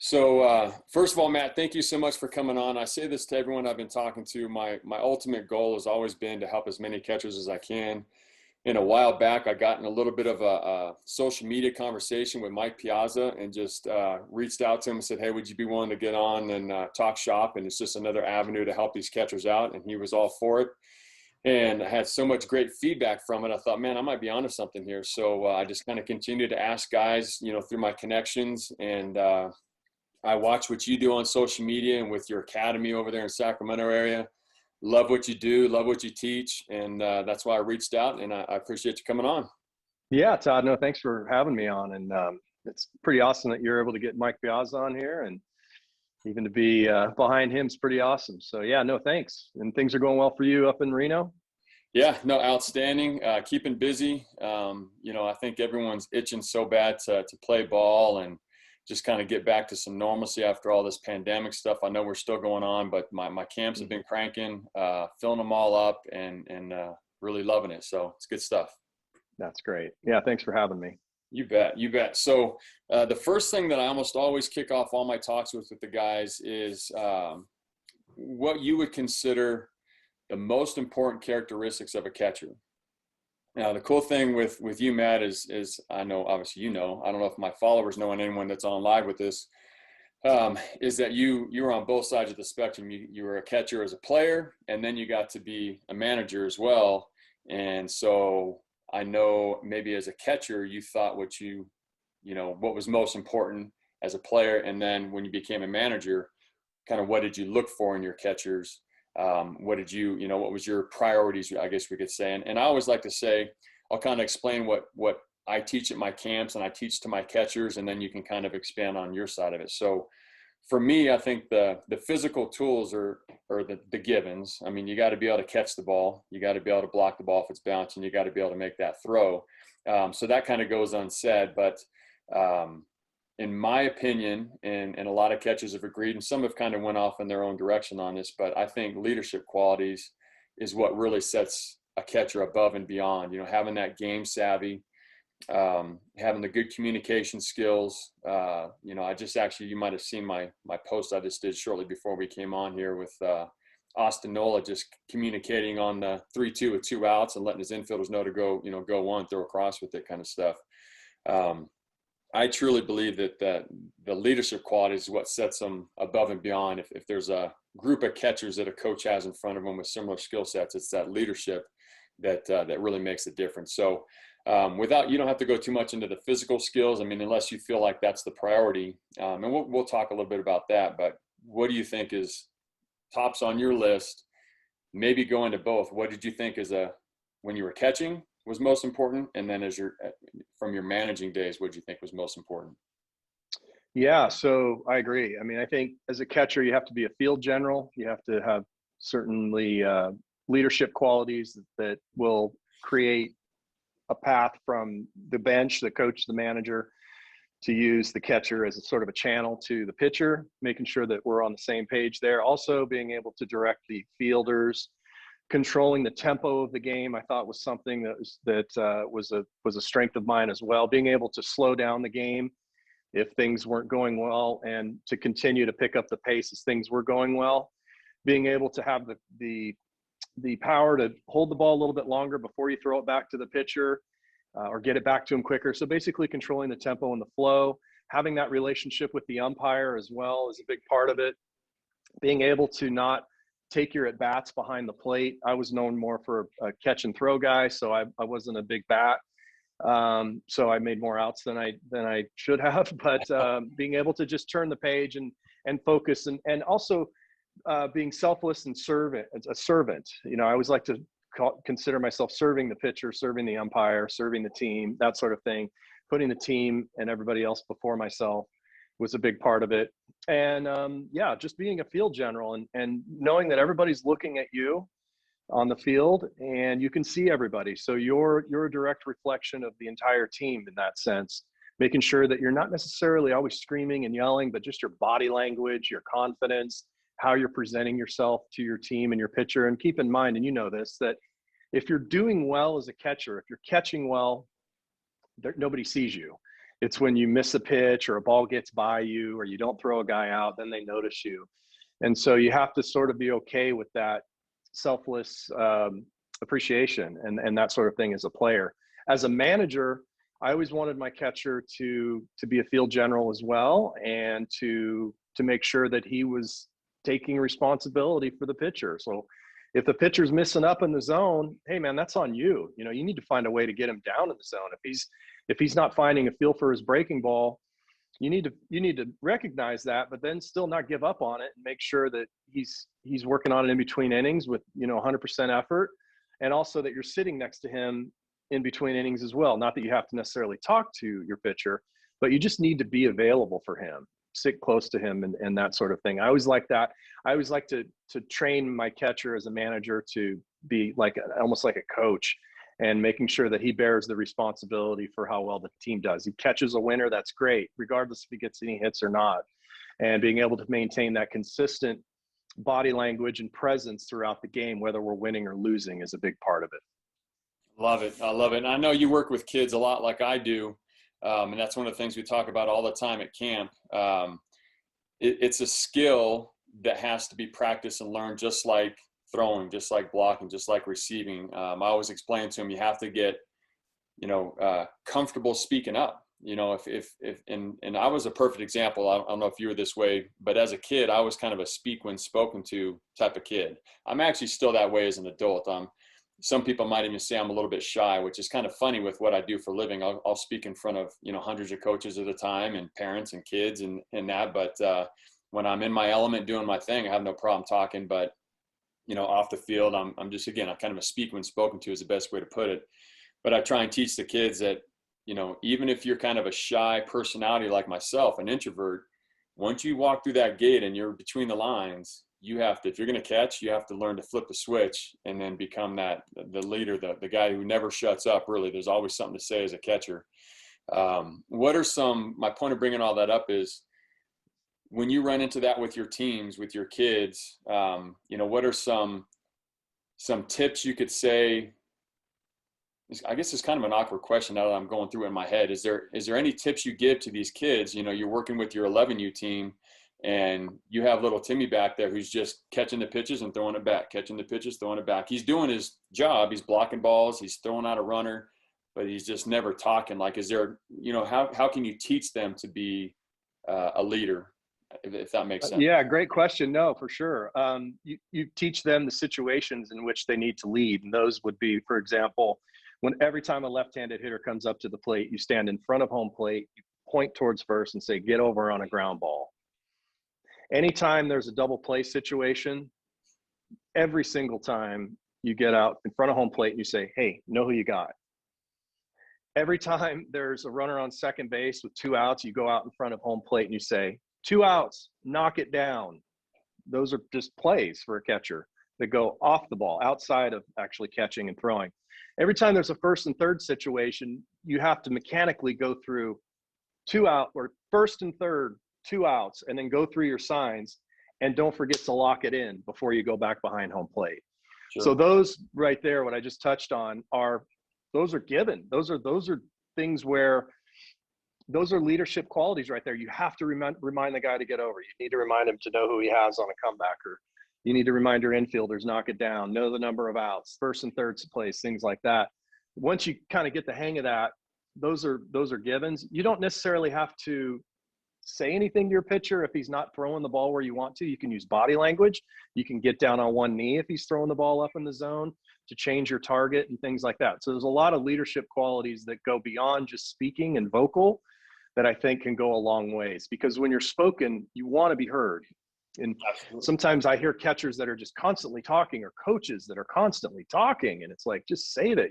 So, first of all, Matt, thank you so much for coming on. I say this to everyone I've been talking to. My ultimate goal has always been to help as many catchers as I can. And a while back, I got in a little bit of a social media conversation with Mike Piazza and just reached out to him and said, "Hey, would you be willing to get on and talk shop?" And it's just another avenue to help these catchers out. And he was all for it. And I had so much great feedback from it. I thought, man, I might be onto something here. So I just kind of continued to ask guys, through my connections. And I watch what you do on social media and with your academy over there in Sacramento area. Love what you do, love what you teach, and that's why I reached out, and I appreciate you coming on. Yeah, Todd, no, thanks for having me on. And it's pretty awesome that you're able to get Mike Piazza on here, and even to be behind him is pretty awesome. So yeah, no, thanks. And things are going well for you up in Reno? Yeah, no, outstanding. Keeping busy. I think everyone's itching so bad to play ball and just kind of get back to some normalcy after all this pandemic stuff. I know we're still going on, but my camps have been cranking, filling them all up and really loving it. So it's good stuff. That's great. Yeah, thanks for having me. You bet. You bet. So the first thing that I almost always kick off all my talks with the guys is what you would consider the most important characteristics of a catcher. Now, the cool thing with you, Matt, is I know, obviously, I don't know if my followers know and anyone that's on live with this, is that you were on both sides of the spectrum. You were a catcher as a player, and then you got to be a manager as well. And so I know maybe as a catcher, you thought what was most important as a player. And then when you became a manager, kind of what did you look for in your catchers? What was your priorities, I guess we could say. And I always like to say, I'll kind of explain what I teach at my camps and I teach to my catchers, and then you can kind of expand on your side of it. So for me, I think the physical tools are the givens. I mean, you got to be able to catch the ball. You got to be able to block the ball if it's bouncing. You got to be able to make that throw. So that kind of goes unsaid, but in my opinion, and a lot of catchers have agreed, and some have kind of went off in their own direction on this, but I think leadership qualities is what really sets a catcher above and beyond. Having that game savvy, having the good communication skills. I just actually, you might have seen my post I just did shortly before we came on here with Austin Nola, just communicating on the 3-2 with 2 outs and letting his infielders know to go one, throw across with it kind of stuff. I truly believe that the leadership quality is what sets them above and beyond. If there's a group of catchers that a coach has in front of them with similar skill sets, it's that leadership that really makes a difference. So you don't have to go too much into the physical skills. I mean, unless you feel like that's the priority. And we'll talk a little bit about that. But what do you think is tops on your list? Maybe go into both. What did you think when you were catching was most important, and then from your managing days, what do you think was most important? Yeah, so I agree. I mean, I think as a catcher, you have to be a field general. You have to have certainly leadership qualities that will create a path from the bench, the coach, the manager, to use the catcher as a sort of a channel to the pitcher, making sure that we're on the same page there. Also being able to direct the fielders. Controlling the tempo of the game, I thought was something that was a strength of mine as well. Being able to slow down the game if things weren't going well, and to continue to pick up the pace as things were going well. Being able to have the power to hold the ball a little bit longer before you throw it back to the pitcher, or get it back to him quicker. So basically controlling the tempo and the flow. Having that relationship with the umpire as well is a big part of it. Being able to not take your at-bats behind the plate. I was known more for a catch and throw guy, so I wasn't a big bat. So I made more outs than I should have, but being able to just turn the page and focus, and also being selfless and a servant. I always like to consider myself serving the pitcher, serving the umpire, serving the team, that sort of thing. Putting the team and everybody else before myself was a big part of it. And just being a field general and knowing that everybody's looking at you on the field and you can see everybody. So you're a direct reflection of the entire team in that sense, making sure that you're not necessarily always screaming and yelling, but just your body language, your confidence, how you're presenting yourself to your team and your pitcher. And keep in mind, and you know this, that if you're doing well as a catcher, if you're catching well, nobody sees you. It's when you miss a pitch or a ball gets by you or you don't throw a guy out, then they notice you. And so you have to sort of be okay with that selfless appreciation and that sort of thing as a player. As a manager, I always wanted my catcher to be a field general as well, and to make sure that he was taking responsibility for the pitcher. So if the pitcher's missing up in the zone, hey man, that's on you. You know, you need to find a way to get him down in the zone. If he's not finding a feel for his breaking ball, you need to recognize that, but then still not give up on it and make sure that he's working on it in between innings with, 100% effort. And also that you're sitting next to him in between innings as well. Not that you have to necessarily talk to your pitcher, but you just need to be available for him, sit close to him, and that sort of thing. I always like that. I always like to train my catcher as a manager to be almost like a coach, and making sure that he bears the responsibility for how well the team does. He catches a winner, that's great, regardless if he gets any hits or not. And being able to maintain that consistent body language and presence throughout the game, whether we're winning or losing, is a big part of it. Love it. I love it. And I know you work with kids a lot like I do. And that's one of the things we talk about all the time at camp. It's a skill that has to be practiced and learned, just like throwing, just like blocking, just like receiving. I always explain to them, you have to get, comfortable speaking up. And I was a perfect example. I don't know if you were this way, but as a kid, I was kind of a speak when spoken to type of kid. I'm actually still that way as an adult. Some people might even say I'm a little bit shy, which is kind of funny with what I do for a living. I'll speak in front of, hundreds of coaches at a time, and parents and kids and that. But when I'm in my element doing my thing, I have no problem talking. But off the field, I'm just, again, I'm kind of a speak when spoken to is the best way to put it. But I try and teach the kids that, even if you're kind of a shy personality like myself, an introvert, once you walk through that gate and you're between the lines, you have to, if you're going to catch, you have to learn to flip the switch and then become the leader, the guy who never shuts up, really. There's always something to say as a catcher. My point of bringing all that up is, when you run into that with your teams, with your kids, what are some tips you could say? I guess it's kind of an awkward question now that I'm going through it in my head. Is there any tips you give to these kids? You're working with your 11U team, and you have little Timmy back there who's just catching the pitches and throwing it back, catching the pitches, throwing it back. He's doing his job. He's blocking balls. He's throwing out a runner, but he's just never talking. Like, is there, how can you teach them to be a leader? If that makes sense. Yeah, great question. No, for sure. You teach them the situations in which they need to lead. And those would be, for example, when every time a left-handed hitter comes up to the plate, you stand in front of home plate, you point towards first and say, get over on a ground ball. Anytime there's a double play situation, every single time you get out in front of home plate and you say, hey, know who you got. Every time there's a runner on second base with 2 outs, you go out in front of home plate and you say, 2 outs, knock it down. Those are just plays for a catcher that go off the ball, outside of actually catching and throwing. Every time there's a first and third situation, you have to mechanically go through 2 out, or first and third, 2 outs, and then go through your signs, and don't forget to lock it in before you go back behind home plate. Sure. So those right there, what I just touched on, those are given. Those are things where, those are leadership qualities right there. You have to remind the guy to get over. You need to remind him to know who he has on a comebacker. You need to remind your infielders, knock it down, know the number of outs, first and third plays, things like that. Once you kind of get the hang of that, those are givens. You don't necessarily have to say anything to your pitcher if he's not throwing the ball where you want to. You can use body language. You can get down on one knee if he's throwing the ball up in the zone to change your target and things like that. So there's a lot of leadership qualities that go beyond just speaking and vocal that I think can go a long ways, because when you're spoken, you want to be heard. And Absolutely. Sometimes I hear catchers that are just constantly talking, or coaches that are constantly talking. And it's like, just say that,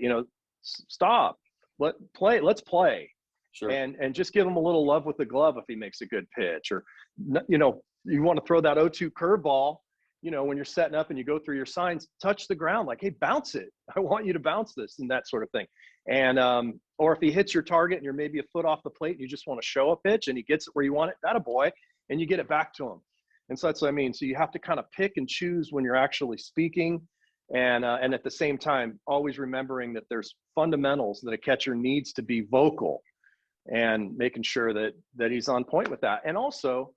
stop, let's play. Sure. And just give him a little love with the glove if he makes a good pitch, or, you want to throw that 0-2 curveball, when you're setting up and you go through your signs, touch the ground, like, hey, bounce it. I want you to bounce this, and that sort of thing. And, or if he hits your target and you're maybe a foot off the plate and you just want to show a pitch and he gets it where you want it, that a boy, and you get it back to him. And so that's what I mean. So you have to kind of pick and choose when you're actually speaking. And at the same time, always remembering that there's fundamentals that a catcher needs to be vocal. and making sure that he's on point with that. And also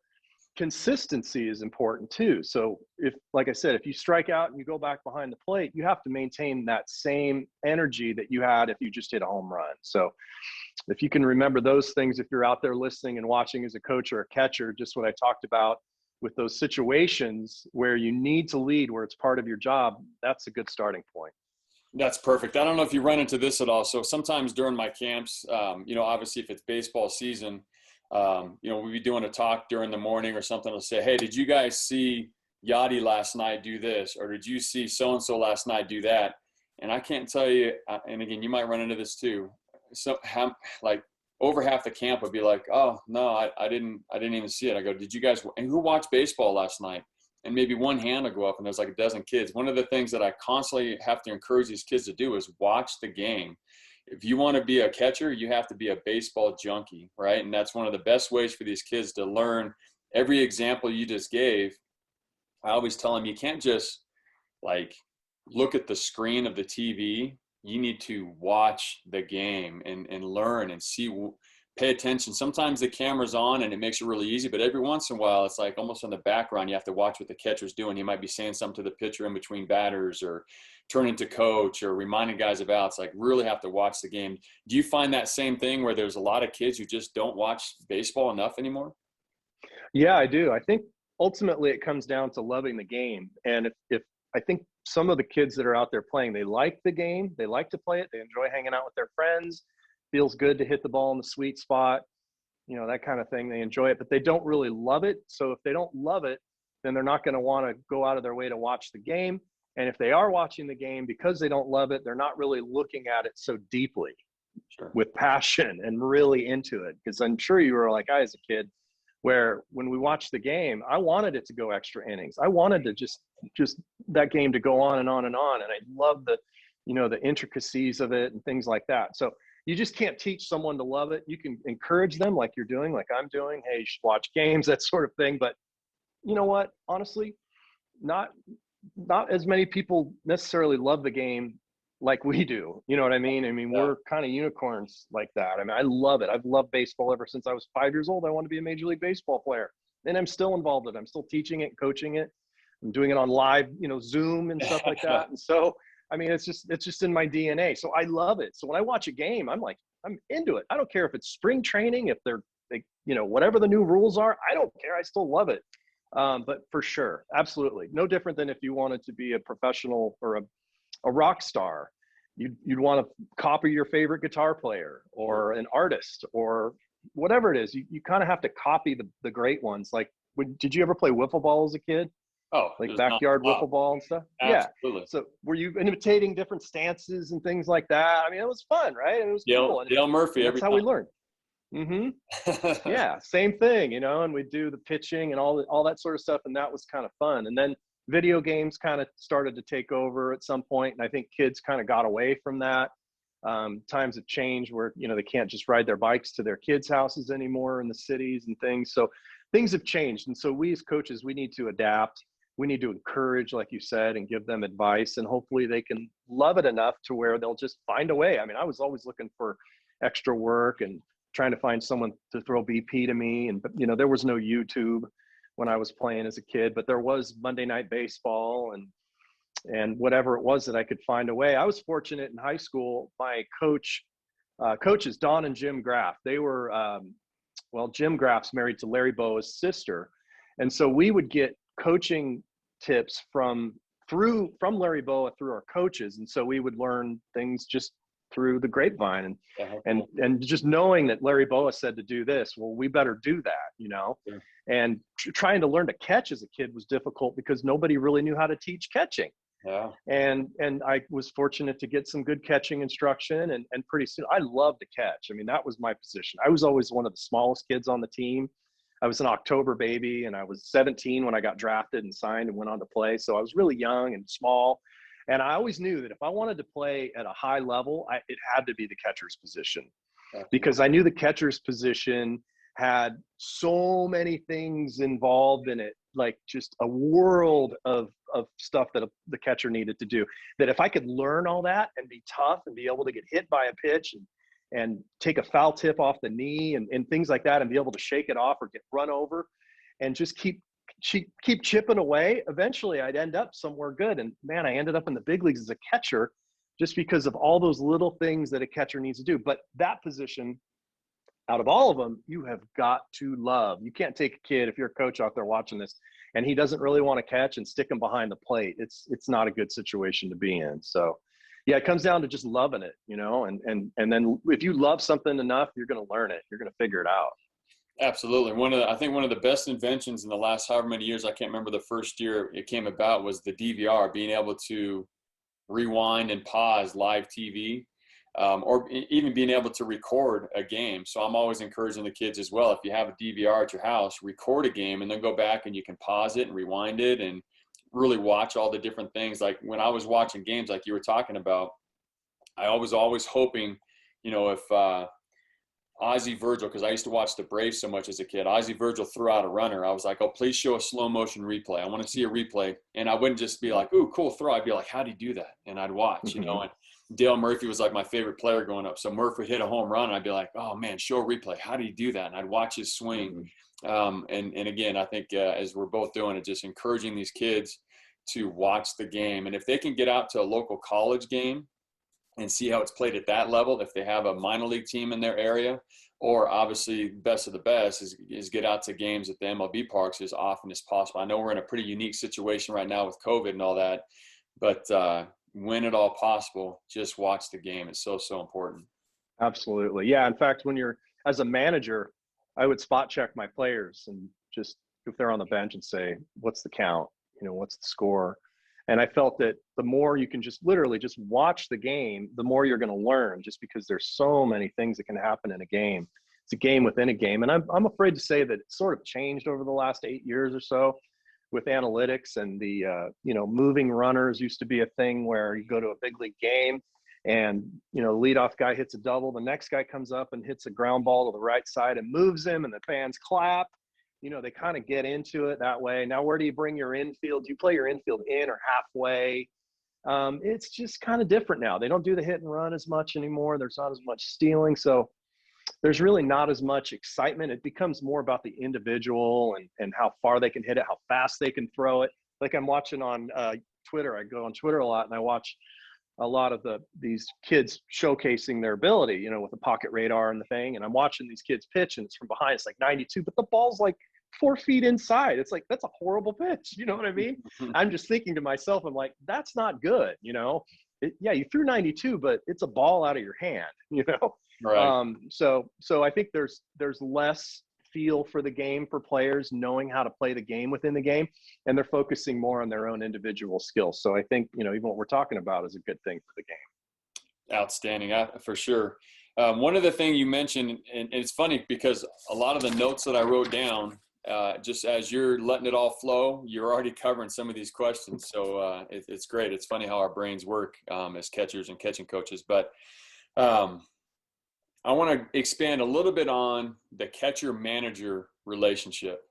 consistency is important too. So if, like I said, if you strike out and you go back behind the plate, you have to maintain that same energy that you had if you just hit a home run. So if you can remember those things, if you're out there listening and watching as a coach or a catcher, just what I talked about with those situations where you need to lead, where it's part of your job, that's a good starting point. That's perfect. I don't know if you run into this at all. So sometimes during my camps, obviously if it's baseball season, we'll be doing a talk during the morning or something. I'll say, hey, did you guys see Yachty last night do this? Or did you see so-and-so last night do that? And I can't tell you, and again, you might run into this too. So over half the camp would be like, oh no, I didn't even see it. I go, did you guys, and who watched baseball last night? And maybe one hand will go up and there's like a dozen kids. One of the things that I constantly have to encourage these kids to do is watch the game. If you want to be a catcher, you have to be a baseball junkie, right? And that's one of the best ways for these kids to learn. Every example you just gave, I always tell them, you can't just look at the screen of the TV. You need to watch the game and learn and pay attention. Sometimes the camera's on and it makes it really easy, but every once in a while, it's like almost on the background. You have to watch what the catcher's doing. He might be saying something to the pitcher in between batters or turning to coach or reminding guys of outs. Really have to watch the game. Do you find that same thing where there's a lot of kids who just don't watch baseball enough anymore? Yeah, I do. I think ultimately it comes down to loving the game. And if I think some of the kids that are out there playing, they like the game, they like to play it, they enjoy hanging out with their friends, feels good to hit the ball in the sweet spot, that kind of thing. They enjoy it, but they don't really love it. So if they don't love it, then they're not going to want to go out of their way to watch the game. And if they are watching the game because they don't love it, they're not really looking at it so deeply. Sure. With passion and really into it. Because I'm sure you were like I as a kid, where when we watched the game, I wanted it to go extra innings. I wanted to just that game to go on and on and on. And I love the intricacies of it and things like that. So you just can't teach someone to love it. You can encourage them like you're doing, like I'm doing. Hey, you should watch games, that sort of thing. But you know what? Honestly, not as many people necessarily love the game like we do. You know what I mean? Yeah. We're kind of unicorns like that. I love it. I've loved baseball ever since I was 5 years old. I wanted to be a Major League Baseball player. And I'm still involved in it. I'm still teaching it, coaching it. I'm doing it on live, Zoom and stuff like that. And so, it's just in my DNA. So I love it. So when I watch a game, I'm into it. I don't care if it's spring training, if they're whatever the new rules are, I don't care. I still love it. But for sure, absolutely. No different than if you wanted to be a professional or a rock star. You'd want to copy your favorite guitar player or an artist or whatever it is. You kind of have to copy the great ones. Did you ever play wiffle ball as a kid? Oh, backyard wiffle ball and stuff? Absolutely. Yeah. So were you imitating different stances and things like that? It was fun, right? It was cool. Dale Murphy. That's how we learned. Mm-hmm. Yeah, same thing, and we'd do the pitching and all that sort of stuff, and that was kind of fun. And then video games kind of started to take over at some point, and I think kids kind of got away from that. Times have changed where they can't just ride their bikes to their kids' houses anymore in the cities and things. So things have changed, and so we as coaches, we need to adapt. We need to encourage, like you said, and give them advice, and hopefully they can love it enough to where they'll just find a way. I was always looking for extra work and trying to find someone to throw BP to me. And, there was no YouTube when I was playing as a kid, but there was Monday Night Baseball and whatever it was that I could find a way. I was fortunate in high school. My coaches, Don and Jim Graff, they were, Jim Graff's married to Larry Boa's sister. And so we would get coaching tips from Larry Boa through our coaches. And so we would learn things just through the grapevine and just knowing that Larry Boa said to do this, well, we better do that, Yeah. And trying to learn to catch as a kid was difficult because nobody really knew how to teach catching. Yeah. And I was fortunate to get some good catching instruction and pretty soon I loved to catch. That was my position. I was always one of the smallest kids on the team. I was an October baby and I was 17 when I got drafted and signed and went on to play. So I was really young and small. And I always knew that if I wanted to play at a high level, it had to be the catcher's position. Because I knew the catcher's position had so many things involved in it, like just a world of stuff that the catcher needed to do, that if I could learn all that and be tough and be able to get hit by a pitch and take a foul tip off the knee and things like that, and be able to shake it off or get run over and just keep chipping away. Eventually I'd end up somewhere good. And man, I ended up in the big leagues as a catcher just because of all those little things that a catcher needs to do. But that position, out of all of them, you have got to love. You can't take a kid, if you're a coach out there watching this, and he doesn't really want to catch and stick him behind the plate. It's not a good situation to be in. So yeah, it comes down to just loving it, you know, and then if you love something enough, you're going to learn it. You're going to figure it out. Absolutely. I think one of the best inventions in the last however many years, I can't remember the first year it came about, was the DVR, being able to rewind and pause live TV, or even being able to record a game. So I'm always encouraging the kids as well. If you have a DVR at your house, record a game and then go back and you can pause it and rewind it and really watch all the different things. Like when I was watching games like you were talking about, I was always hoping, you know, if Ozzie Virgil, because I used to watch the Braves so much as a kid, Ozzie Virgil threw out a runner, I was like, oh, please show a slow motion replay. I want to see a replay. And I wouldn't just be like, ooh, cool throw. I'd be like, how'd he do that? And I'd watch, you know, and Dale Murphy was like my favorite player growing up. So Murphy would hit a home run and I'd be like, oh man, show a replay. How did he do that? And I'd watch his swing. And again, I think as we're both doing it, just encouraging these kids to watch the game. And if they can get out to a local college game and see how it's played at that level, if they have a minor league team in their area, or obviously best of the best is get out to games at the MLB parks as often as possible. I know we're in a pretty unique situation right now with COVID and all that, but when at all possible, just watch the game. It's so important. Absolutely. Yeah. In fact, when you're as a manager, I would spot check my players and just, if they're on the bench, and say, what's the count? You know, what's the score? And I felt that the more you can just literally just watch the game, the more you're going to learn, just because there's so many things that can happen in a game. It's a game within a game. And I'm afraid to say that it's sort of changed over the last 8 years or so with analytics, and the, you know, moving runners used to be a thing where you go to a big league game and, you know, the leadoff guy hits a double. The next guy comes up and hits a ground ball to the right side and moves him, and the fans clap. You know, they kind of get into it that way. Now, where do you bring your infield? Do you play your infield in or halfway? It's just kind of different now. They don't do the hit and run as much anymore. There's not as much stealing. So there's really not as much excitement. It becomes more about the individual and how far they can hit it, how fast they can throw it. Like I'm watching on Twitter. I go on Twitter a lot, and I watch a lot of these kids showcasing their ability, you know, with the pocket radar and the thing. And I'm watching these kids pitch, and it's from behind. It's like 92, but the ball's like 4 feet inside. It's like, that's a horrible pitch. You know what I mean? I'm just thinking to myself, I'm like, that's not good. You know, yeah, you threw 92, but it's a ball out of your hand, you know? Right. So I think there's less feel for the game for players knowing how to play the game within the game, and they're focusing more on their own individual skills. So I think, you know, even what we're talking about is a good thing for the game. Outstanding, for sure. One of the things you mentioned, and it's funny because a lot of the notes that I wrote down, just as you're letting it all flow, you're already covering some of these questions. So it's great. It's funny how our brains work as catchers and catching coaches. But I want to expand a little bit on the catcher-manager relationship.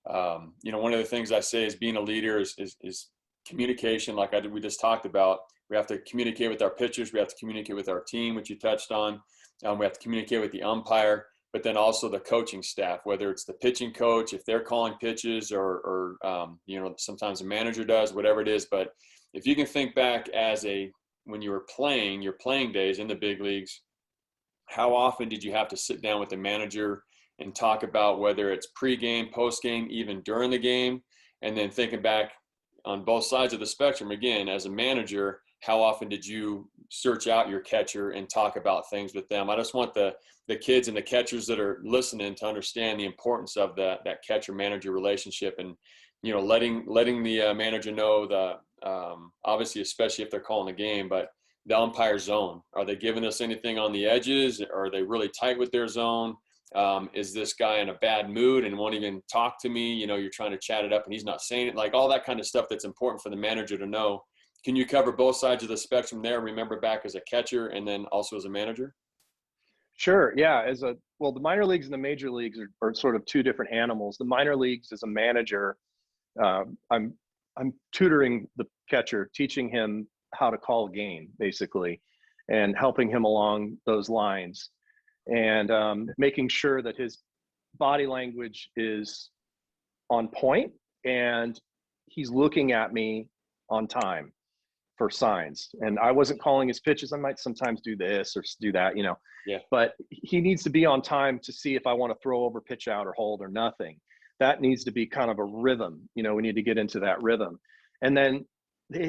You know, one of the things I say is being a leader is communication, like we just talked about. We have to communicate with our pitchers. We have to communicate with our team, which you touched on. We have to communicate with the umpire, but then also the coaching staff, whether it's the pitching coach, if they're calling pitches, or you know, sometimes the manager does, whatever it is. But if you can think back when you were playing your playing days in the big leagues, how often did you have to sit down with the manager and talk about whether it's pregame, postgame, even during the game? And then thinking back on both sides of the spectrum, again, as a manager, how often did you search out your catcher and talk about things with them? I just want the kids and the catchers that are listening to understand the importance of that catcher-manager relationship, and, you know, letting the manager know obviously, especially if they're calling a game, but the umpire zone. Are they giving us anything on the edges? Are they really tight with their zone? Is this guy in a bad mood and won't even talk to me? You know, you're trying to chat it up and he's not saying it. Like all that kind of stuff that's important for the manager to know. Can you cover both sides of the spectrum there? Remember back as a catcher and then also as a manager? Sure. Yeah. Well, the minor leagues and the major leagues are sort of two different animals. The minor leagues, as a manager, I'm tutoring the catcher, teaching him how to call a game, basically, and helping him along those lines. and making sure that his body language is on point and he's looking at me on time for signs. And I wasn't calling his pitches. I might sometimes do this or do that, Yeah. but he needs to be on time to see if I want to throw over, pitch out, or hold or nothing. That needs to be kind of a rhythm. We need to get into that rhythm. And then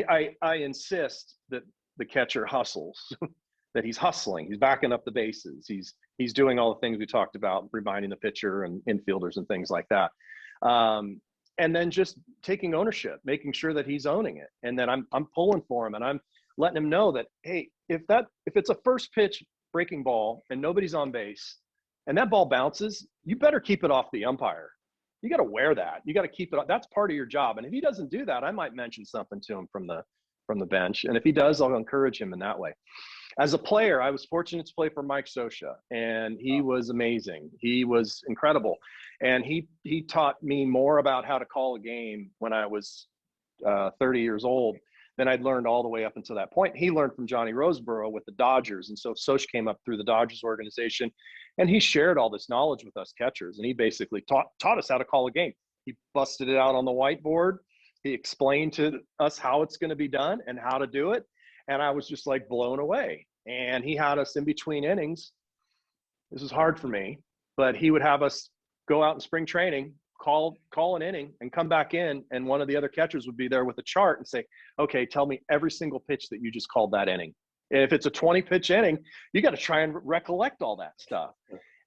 I insist that the catcher hustles, that he's hustling, he's backing up the bases. He's doing all the things we talked about, reminding the pitcher and infielders and things like that. And then just taking ownership, making sure that he's owning it. And then I'm pulling for him and I'm letting him know that, hey, if it's a first pitch breaking ball and nobody's on base and that ball bounces, you better keep it off the umpire. You got to wear that. You got to keep it up. That's part of your job. And if he doesn't do that, I might mention something to him from the bench. And if he does, I'll encourage him in that way. As a player, I was fortunate to play for Mike Scioscia, and he was amazing. He was incredible. And he taught me more about how to call a game when I was 30 years old than I'd learned all the way up until that point. He learned from Johnny Roseborough with the Dodgers. And so Scioscia came up through the Dodgers organization, and he shared all this knowledge with us catchers. And he basically taught us how to call a game. He busted it out on the whiteboard. He explained to us how it's going to be done and how to do it. And I was just like blown away. And he had us in between innings. This is hard for me, but he would have us go out in spring training, call an inning and come back in. And one of the other catchers would be there with a chart and say, okay, tell me every single pitch that you just called that inning. And if it's a 20 pitch inning, you got to try and recollect all that stuff.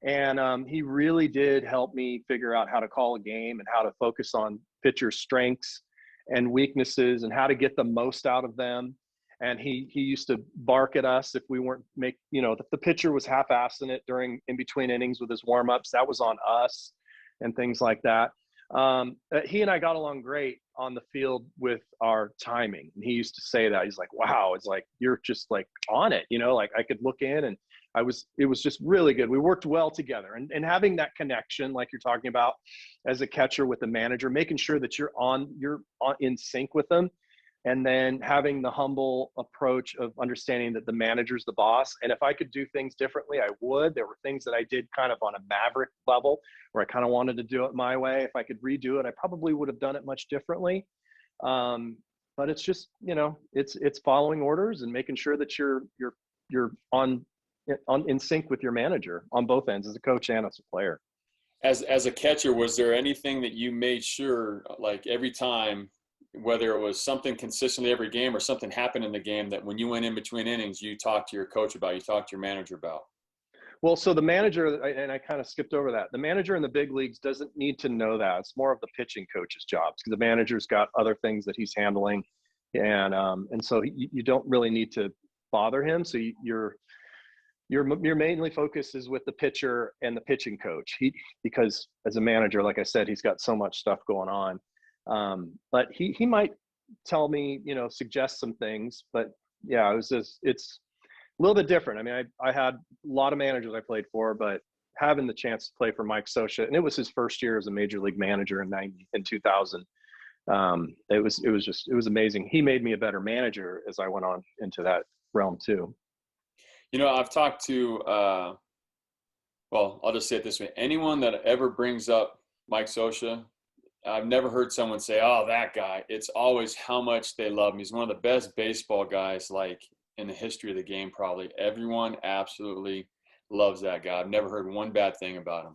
And he really did help me figure out how to call a game and how to focus on pitchers' strengths and weaknesses and how to get the most out of them. And he used to bark at us if we weren't if the pitcher was half-assing it in between innings with his warm-ups, that was on us and things like that. He and I got along great on the field with our timing. And he used to say that. He's like, wow, it's like, you're just like on it, like I could look in and it was just really good. We worked well together and having that connection, like you're talking about as a catcher with the manager, making sure that you're in sync with them. And then having the humble approach of understanding that the manager's the boss. And if I could do things differently, I would. There were things that I did kind of on a maverick level where I kind of wanted to do it my way. If I could redo it, I probably would have done it much differently. But it's just, it's following orders and making sure that you're in sync with your manager on both ends as a coach and as a player. As a catcher, was there anything that you made sure, like every time, whether it was something consistently every game or something happened in the game that when you went in between innings, you talked to your coach about, you talked to your manager about? Well, so the manager, and I kind of skipped over that, the manager in the big leagues doesn't need to know that. It's more of the pitching coach's jobs because the manager's got other things that he's handling. And so you don't really need to bother him. So your mainly focus is with the pitcher and the pitching coach. Because as a manager, like I said, he's got so much stuff going on. But he might tell me, suggest some things, but yeah, it's a little bit different. I mean, I had a lot of managers I played for, but having the chance to play for Mike Scioscia, and it was his first year as a major league manager in 2000. It was amazing. He made me a better manager as I went on into that realm too. I've talked to, I'll just say it this way. Anyone that ever brings up Mike Scioscia, I've never heard someone say, oh, that guy. It's always how much they love him. He's one of the best baseball guys, like in the history of the game, probably. Everyone absolutely loves that guy. I've never heard one bad thing about him.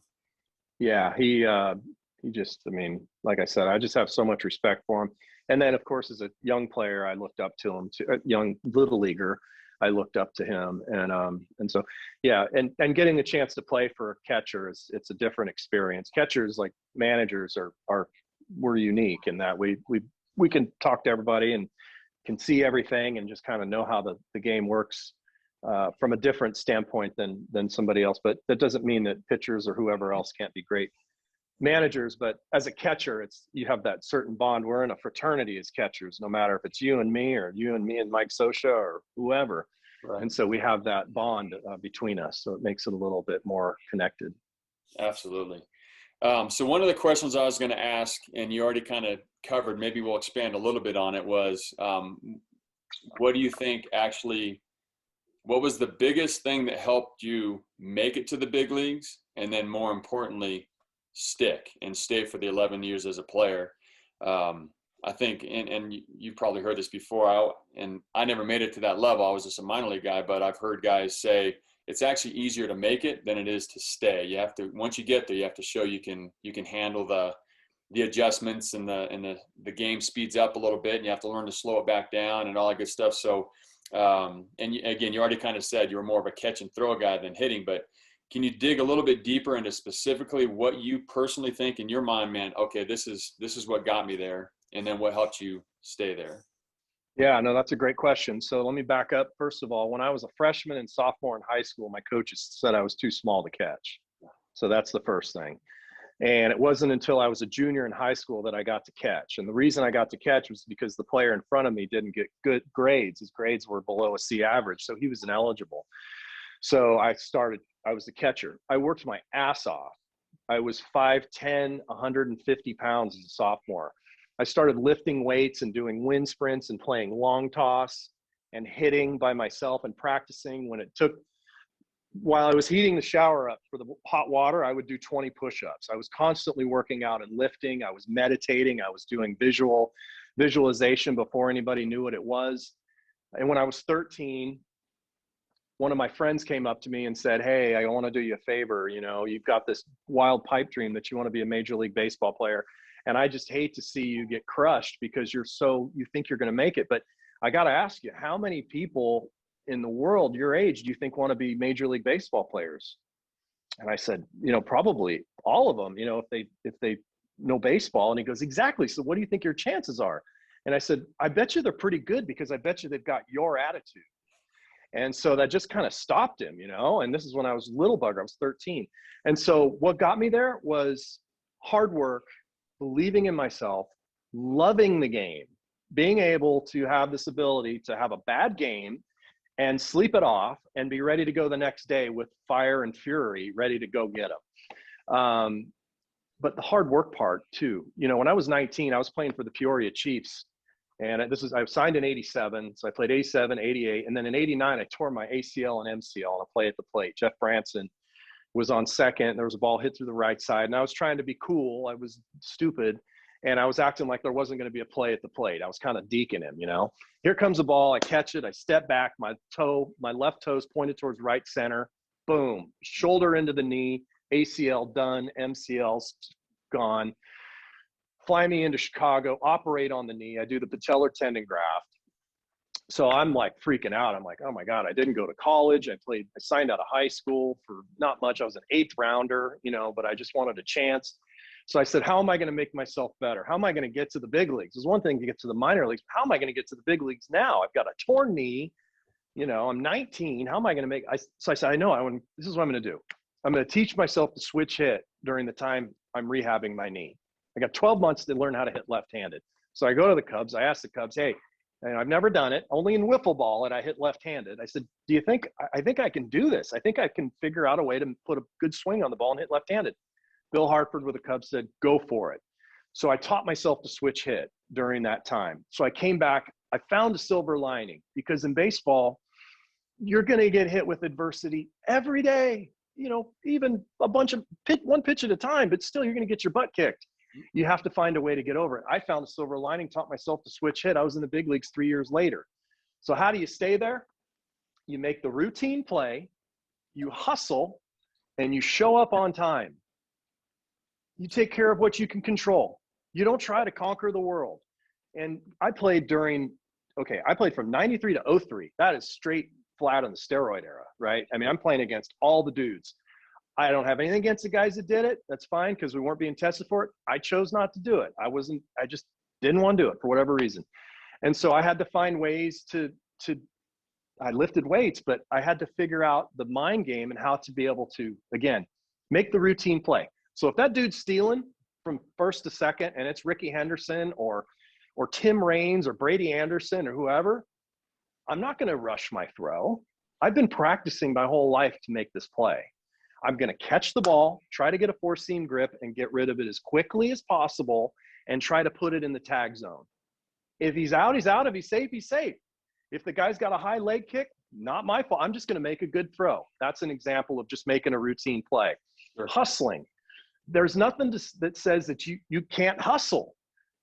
Yeah, he just, like I said, I just have so much respect for him. And then, of course, as a young player, I looked up to him, a young little leaguer. I looked up to him. And so, yeah, and getting a chance to play for a catcher it's a different experience. Catchers, like managers, we're unique in that we can talk to everybody and can see everything and just kind of know how the game works from a different standpoint than somebody else. But that doesn't mean that pitchers or whoever else can't be great managers. But as a catcher, you have that certain bond. We're in a fraternity as catchers, no matter if it's you and me or you and me and Mike Scioscia or whoever. Right. And so we have that bond between us. So it makes it a little bit more connected. Absolutely. So one of the questions I was going to ask, and you already kind of covered, maybe we'll expand a little bit on it, was what do you think actually what was the biggest thing that helped you make it to the big leagues? And then more importantly, stick and stay for the 11 years as a player. I think, and you've probably heard this before, and I never made it to that level. I was just a minor league guy, but I've heard guys say it's actually easier to make it than it is to stay. You have to, once you get there, you have to show you can handle the adjustments, and the game speeds up a little bit, and you have to learn to slow it back down and all that good stuff. So, again, you already kind of said you were more of a catch and throw guy than hitting, but can you dig a little bit deeper into specifically what you personally think in your mind, man, okay, this is what got me there, and then what helped you stay there? Yeah, no, that's a great question. So let me back up. First of all, when I was a freshman and sophomore in high school, my coaches said I was too small to catch. So that's the first thing. And it wasn't until I was a junior in high school that I got to catch. And the reason I got to catch was because the player in front of me didn't get good grades. His grades were below a C average, so he was ineligible. So I was the catcher. I worked my ass off. I was 5'10", 150 pounds as a sophomore. I started lifting weights and doing wind sprints and playing long toss and hitting by myself and practicing. While I was heating the shower up for the hot water, I would do 20 push-ups. I was constantly working out and lifting. I was meditating. I was doing visualization before anybody knew what it was. And when I was 13, one of my friends came up to me and said, "Hey, I want to do you a favor. You know, you've got this wild pipe dream that you want to be a Major League Baseball player. And I just hate to see you get crushed because you think you're going to make it. But I got to ask you, how many people in the world your age do you think want to be Major League Baseball players?" And I said, probably all of them, if they know baseball. And he goes, "Exactly. So what do you think your chances are?" And I said, "I bet you they're pretty good because I bet you they've got your attitude." And so that just kind of stopped him, and this is when I was a little bugger. I was 13. And so what got me there was hard work, believing in myself, loving the game, being able to have this ability to have a bad game and sleep it off and be ready to go the next day with fire and fury, ready to go get them. But the hard work part too, when I was 19, I was playing for the Peoria Chiefs. And I signed in 87. So I played 87, 88. And then in 89, I tore my ACL and MCL on a play at the plate. Jeff Branson was on second. There was a ball hit through the right side. And I was trying to be cool. I was stupid. And I was acting like there wasn't going to be a play at the plate. I was kind of deking him, Here comes the ball. I catch it. I step back. My left toe's pointed towards right center. Boom. Shoulder into the knee. ACL done. MCL's gone. Fly me into Chicago, operate on the knee. I do the patellar tendon graft. So I'm like freaking out. I'm like, oh my God, I didn't go to college. I signed out of high school for not much. I was an 8th rounder, but I just wanted a chance. So I said, how am I going to make myself better? How am I going to get to the big leagues? It's one thing to get to the minor leagues. How am I going to get to the big leagues now? I've got a torn knee. I'm 19. How am I going to so I said, this is what I'm going to do. I'm going to teach myself to switch hit during the time I'm rehabbing my knee. I got 12 months to learn how to hit left-handed. So I go to the Cubs. I ask the Cubs, "Hey, I've never done it, only in wiffle ball, and I hit left-handed." I said, I think I can do this. I think I can figure out a way to put a good swing on the ball and hit left-handed. Bill Hartford with the Cubs said, "Go for it." So I taught myself to switch hit during that time. So I came back. I found a silver lining because in baseball, you're going to get hit with adversity every day, even one pitch at a time, but still you're going to get your butt kicked. You have to find a way to get over it. I found a silver lining, taught myself to switch hit. I was in the big leagues 3 years later. So how do you stay there? You make the routine play, you hustle, and you show up on time. You take care of what you can control. You don't try to conquer the world. And I played from 93 to 03. That is straight flat on the steroid era, right? I mean, I'm playing against all the dudes. I don't have anything against the guys that did it. That's fine because we weren't being tested for it. I chose not to do it. I just didn't want to do it for whatever reason. And so I had to find ways I lifted weights, but I had to figure out the mind game and how to be able to, again, make the routine play. So if that dude's stealing from first to second and it's Ricky Henderson or Tim Raines or Brady Anderson or whoever, I'm not going to rush my throw. I've been practicing my whole life to make this play. I'm going to catch the ball, try to get a 4-seam grip and get rid of it as quickly as possible and try to put it in the tag zone. If he's out, he's out. If he's safe, he's safe. If the guy's got a high leg kick, not my fault. I'm just going to make a good throw. That's an example of just making a routine play. Sure. Hustling. There's nothing that says that you can't hustle.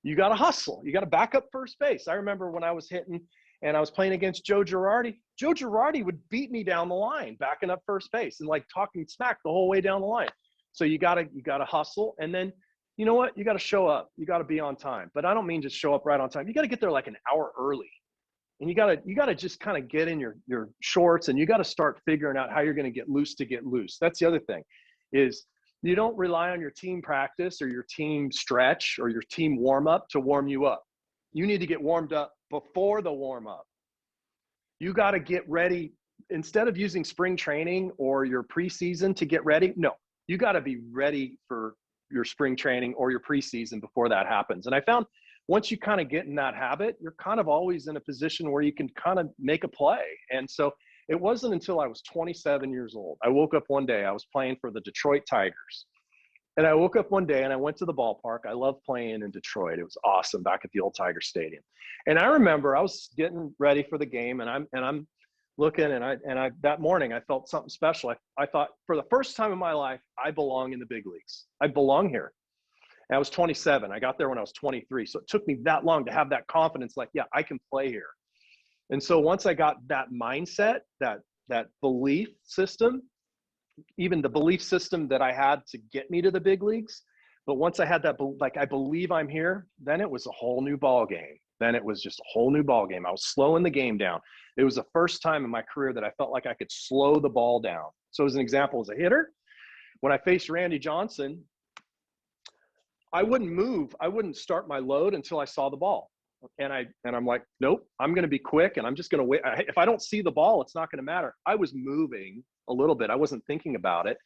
You got to hustle. You got to back up first base. I remember when I was hitting and I was playing against Joe Girardi. Joe Girardi would beat me down the line, backing up first base and like talking smack the whole way down the line. So you gotta hustle, and then you know what? You got to show up. You got to be on time. But I don't mean just show up right on time. You got to get there like an hour early. And you got to just kind of get in your shorts, and you got to start figuring out how you're going to get loose. That's the other thing, is you don't rely on your team practice or your team stretch or your team warm up to warm you up. You need to get warmed up before the warm up. You got to get ready. Instead of using spring training or your preseason to get ready, no, you got to be ready for your spring training or your preseason before that happens. And I found once you kind of get in that habit, you're kind of always in a position where you can kind of make a play. And so it wasn't until I was 27 years old. I woke up one day, I was playing for the Detroit Tigers. And I woke up one day and I went to the ballpark. I loved playing in Detroit. It was awesome back at the old Tiger Stadium. And I remember I was getting ready for the game, and I'm looking, and I that morning I felt something special. I thought, for the first time in my life, I belong in the big leagues. I belong here. And I was 27. I got there when I was 23. So it took me that long to have that confidence, like, yeah, I can play here. And so once I got that mindset, that belief system, even the belief system that I had to get me to the big leagues, but once I had that, like, I believe I'm here, then it was a whole new ball game. Then it was just a whole new ball game. I was slowing the game down. It was the first time in my career that I felt like I could slow the ball down. So as an example, as a hitter, when I faced Randy Johnson, I wouldn't move. I wouldn't start my load until I saw the ball. And I'm like, nope, I'm going to be quick, and I'm just going to wait. If I don't see the ball, it's not going to matter. I was moving a little bit. I wasn't thinking about it.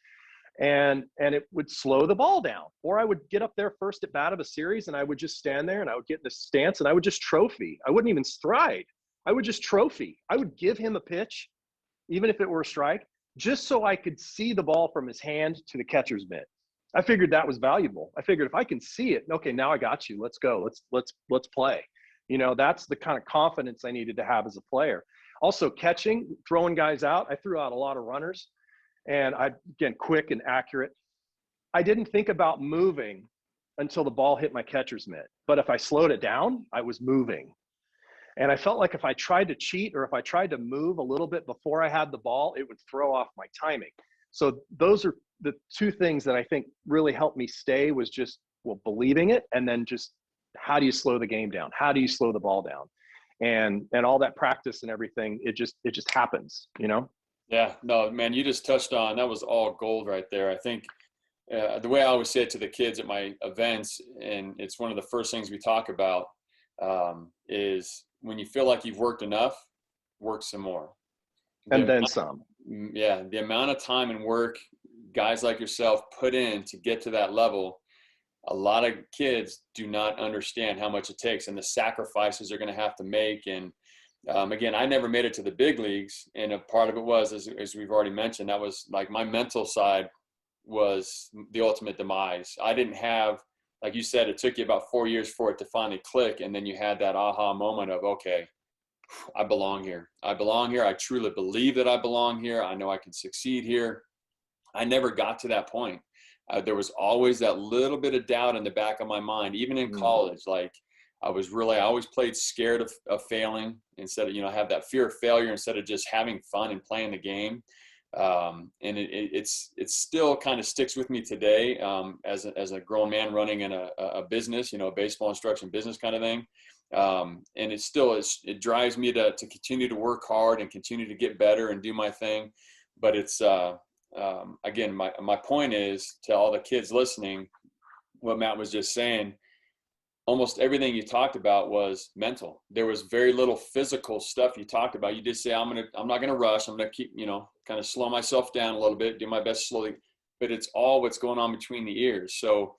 And it would slow the ball down. Or I would get up there first at bat of a series, and I would just stand there, and I would get in the stance, and I would just trophy. I wouldn't even stride. I would just trophy. I would give him a pitch, even if it were a strike, just so I could see the ball from his hand to the catcher's mitt. I figured that was valuable. I figured if I can see it, okay, now I got you. Let's go. Let's play. You know, that's the kind of confidence I needed to have as a player. Also, catching, throwing guys out. I threw out a lot of runners, and again, quick and accurate. I didn't think about moving until the ball hit my catcher's mitt. But if I slowed it down, I was moving. And I felt like if I tried to cheat or if I tried to move a little bit before I had the ball, it would throw off my timing. So those are the two things that I think really helped me stay, was just, well, believing it, and then just, how do you slow the game down? How do you slow the ball down? And all that practice and everything, it just happens, you know? Yeah, no, man, you just touched on, that was all gold right there. I think the way I always say it to the kids at my events, and it's one of the first things we talk about, is when you feel like you've worked enough, work some more. And then some. Yeah, the amount of time and work guys like yourself put in to get to that level, a lot of kids do not understand how much it takes and the sacrifices they're going to have to make. And again, I never made it to the big leagues, and a part of it was, as we've already mentioned, that was like my mental side was the ultimate demise. I didn't have, like you said, it took you about 4 years for it to finally click, and then you had that aha moment of, okay, I belong here. I belong here. I truly believe that I belong here. I know I can succeed here. I never got to that point. There was always that little bit of doubt in the back of my mind, even in college. Like I always played scared of failing, instead of, have that fear of failure instead of just having fun and playing the game. And it's still kind of sticks with me today, as a grown man running in a business, a baseball instruction business kind of thing. And it drives me to continue to work hard and continue to get better and do my thing. But it's, again, my point is to all the kids listening, what Matt was just saying, almost everything you talked about was mental. There was very little physical stuff you talked about. You just say, I'm not going to rush. I'm going to keep, kind of slow myself down a little bit, do my best slowly, but it's all what's going on between the ears. So,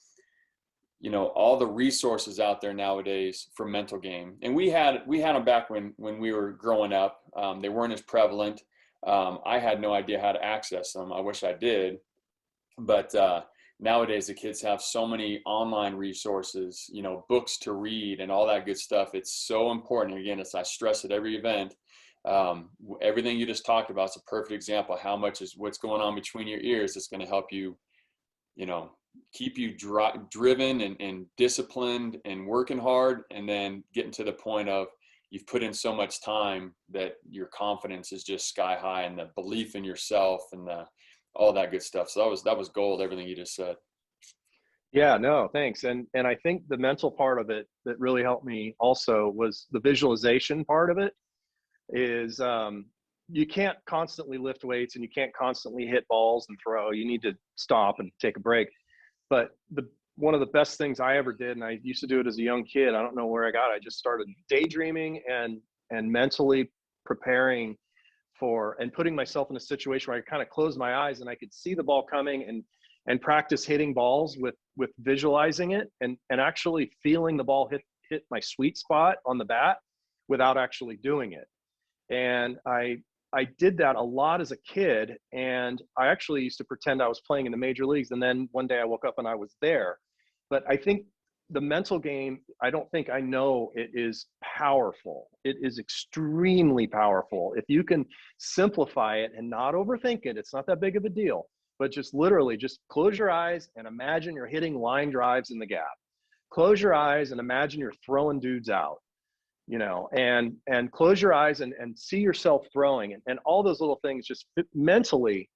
all the resources out there nowadays for mental game. And we had them back when we were growing up. They weren't as prevalent. I had no idea how to access them. I wish I did. But nowadays the kids have so many online resources, books to read and all that good stuff. It's so important. Again, I stress at every event. Everything you just talked about is a perfect example. How much is what's going on between your ears that's going to help you, keep you driven and disciplined and working hard, and then getting to the point of you've put in so much time that your confidence is just sky high, and the belief in yourself and all that good stuff. So that was gold, everything you just said. Yeah, no, thanks. And I think the mental part of it that really helped me also was the visualization part of it. Is you can't constantly lift weights and you can't constantly hit balls and throw. You need to stop and take a break. But one of the best things I ever did, and I used to do it as a young kid, I don't know where I got it, I just started daydreaming and mentally preparing for, and putting myself in a situation where I kind of closed my eyes and I could see the ball coming, and practice hitting balls with visualizing it, and actually feeling the ball hit my sweet spot on the bat without actually doing it. And I did that a lot as a kid, and I actually used to pretend I was playing in the major leagues, and then one day I woke up and I was there. But I think the mental game, I don't think I know it is powerful. It is extremely powerful. If you can simplify it and not overthink it, it's not that big of a deal, but just literally just close your eyes and imagine you're hitting line drives in the gap. Close your eyes and imagine you're throwing dudes out. And close your eyes and see yourself throwing, and all those little things just mentally,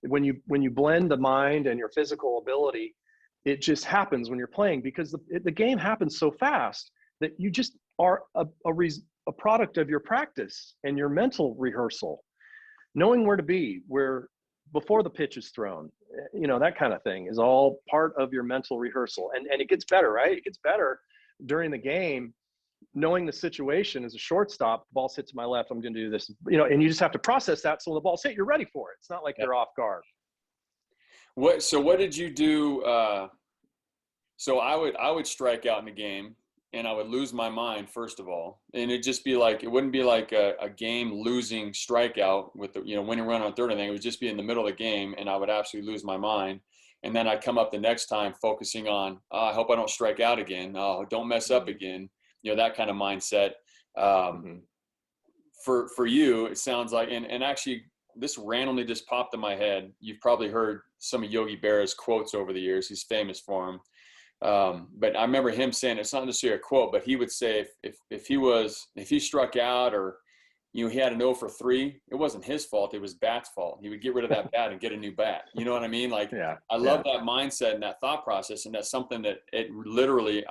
when you blend the mind and your physical ability, it just happens when you're playing, because the game happens so fast that you just are a product of your practice and your mental rehearsal, knowing where to be, where before the pitch is thrown, that kind of thing is all part of your mental rehearsal. And it gets better, right? It gets better during the game. Knowing the situation as a shortstop, the ball's hit to my left, I'm going to do this, and you just have to process that. So when the ball's hit, you're ready for it. It's not like you're off guard. So what did you do? So I would strike out in the game, and I would lose my mind, first of all. And it'd just be like, it wouldn't be like a game losing strikeout with the, winning run on third inning. It would just be in the middle of the game, and I would absolutely lose my mind. And then I'd come up the next time focusing on, I hope I don't strike out again. Oh, don't mess up again. That kind of mindset. For you, it sounds like, and actually this randomly just popped in my head. You've probably heard some of Yogi Berra's quotes over the years. He's famous for them. But I remember him saying, it's not necessarily a quote, but he would say if he struck out, or he had an 0 for 3, it wasn't his fault, it was bat's fault. He would get rid of that bat and get a new bat. You know what I mean? Like, yeah, I love that mindset and that thought process, and that's something that it literally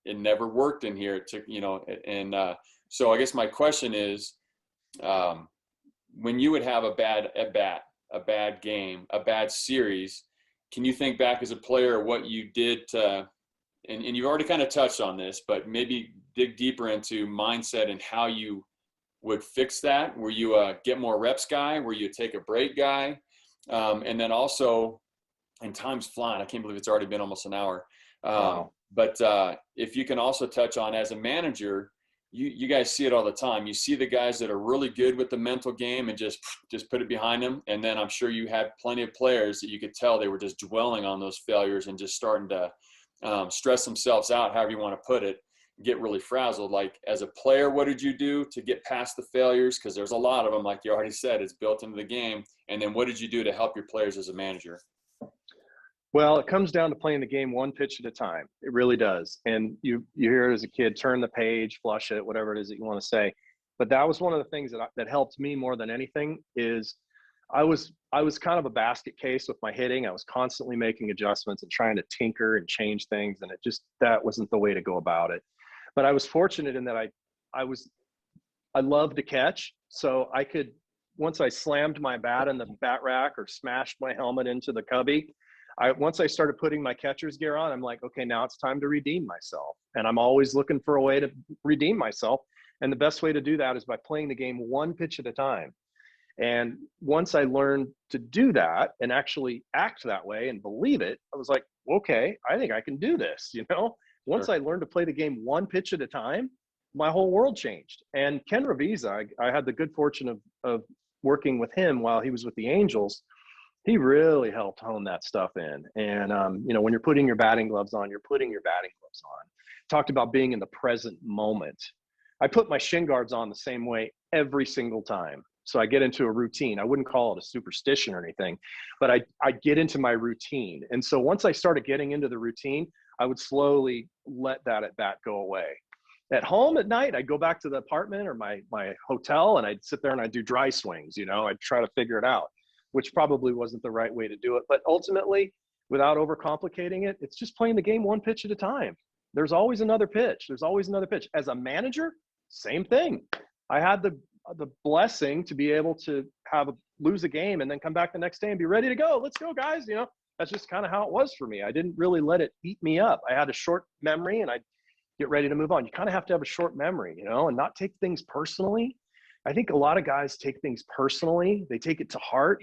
it never worked in here so I guess my question is, when you would have a bad game, a bad series, can you think back as a player what you did to, and you've already kind of touched on this, but maybe dig deeper into mindset and how you would fix that? Were you a get more reps guy? Were you a take a break guy? And then also, and time's flying, I can't believe it's already been almost an hour. Wow. But if you can also touch on, as a manager, you guys see it all the time. You see the guys that are really good with the mental game and just put it behind them. And then I'm sure you had plenty of players that you could tell they were just dwelling on those failures and just starting to stress themselves out, however you want to put it, get really frazzled. Like, as a player, what did you do to get past the failures? Because there's a lot of them, like you already said, it's built into the game. And then what did you do to help your players as a manager? Well, it comes down to playing the game one pitch at a time. It really does. And you hear it as a kid, turn the page, flush it, whatever it is that you want to say. But that was one of the things that helped me more than anything. Is I was kind of a basket case with my hitting. I was constantly making adjustments and trying to tinker and change things. And that wasn't the way to go about it. But I was fortunate in that I loved to catch. So I could, once I slammed my bat in the bat rack or smashed my helmet into the cubby, once I started putting my catcher's gear on, I'm like, okay, now it's time to redeem myself. And I'm always looking for a way to redeem myself. And the best way to do that is by playing the game one pitch at a time. And once I learned to do that and actually act that way and believe it, I was like, okay, I think I can do this. Once I learned to play the game one pitch at a time, my whole world changed. And Ken Ravizza, I had the good fortune of working with him while he was with the Angels. He really helped hone that stuff in. And, when you're putting your batting gloves on, you're putting your batting gloves on. Talked about being in the present moment. I put my shin guards on the same way every single time. So I get into a routine. I wouldn't call it a superstition or anything, but I get into my routine. And so once I started getting into the routine, I would slowly let that at bat go away. At home at night, I'd go back to the apartment or my hotel, and I'd sit there and I'd do dry swings. I'd try to figure it out, which probably wasn't the right way to do it. But ultimately, without overcomplicating it, it's just playing the game one pitch at a time. There's always another pitch. There's always another pitch. As a manager, same thing. I had the blessing to be able to lose a game and then come back the next day and be ready to go. Let's go, guys. That's just kind of how it was for me. I didn't really let it eat me up. I had a short memory, and I'd get ready to move on. You kind of have to have a short memory, and not take things personally. I think a lot of guys take things personally. They take it to heart,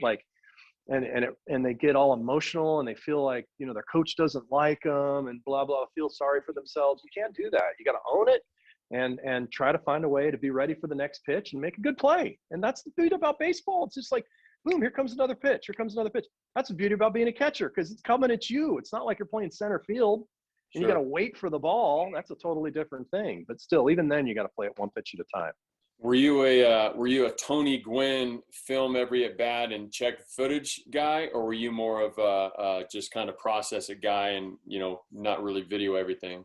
and they get all emotional, and they feel like, their coach doesn't like them and blah, blah, feel sorry for themselves. You can't do that. You got to own it and try to find a way to be ready for the next pitch and make a good play. And that's the beauty about baseball. It's just like, boom, here comes another pitch. Here comes another pitch. That's the beauty about being a catcher, because it's coming at you. It's not like you're playing center field and you got to wait for the ball. That's a totally different thing. But still, even then, you got to play it one pitch at a time. Were you a Tony Gwynn film every at bat and check footage guy, or were you more of a just kind of process it guy and not really video everything?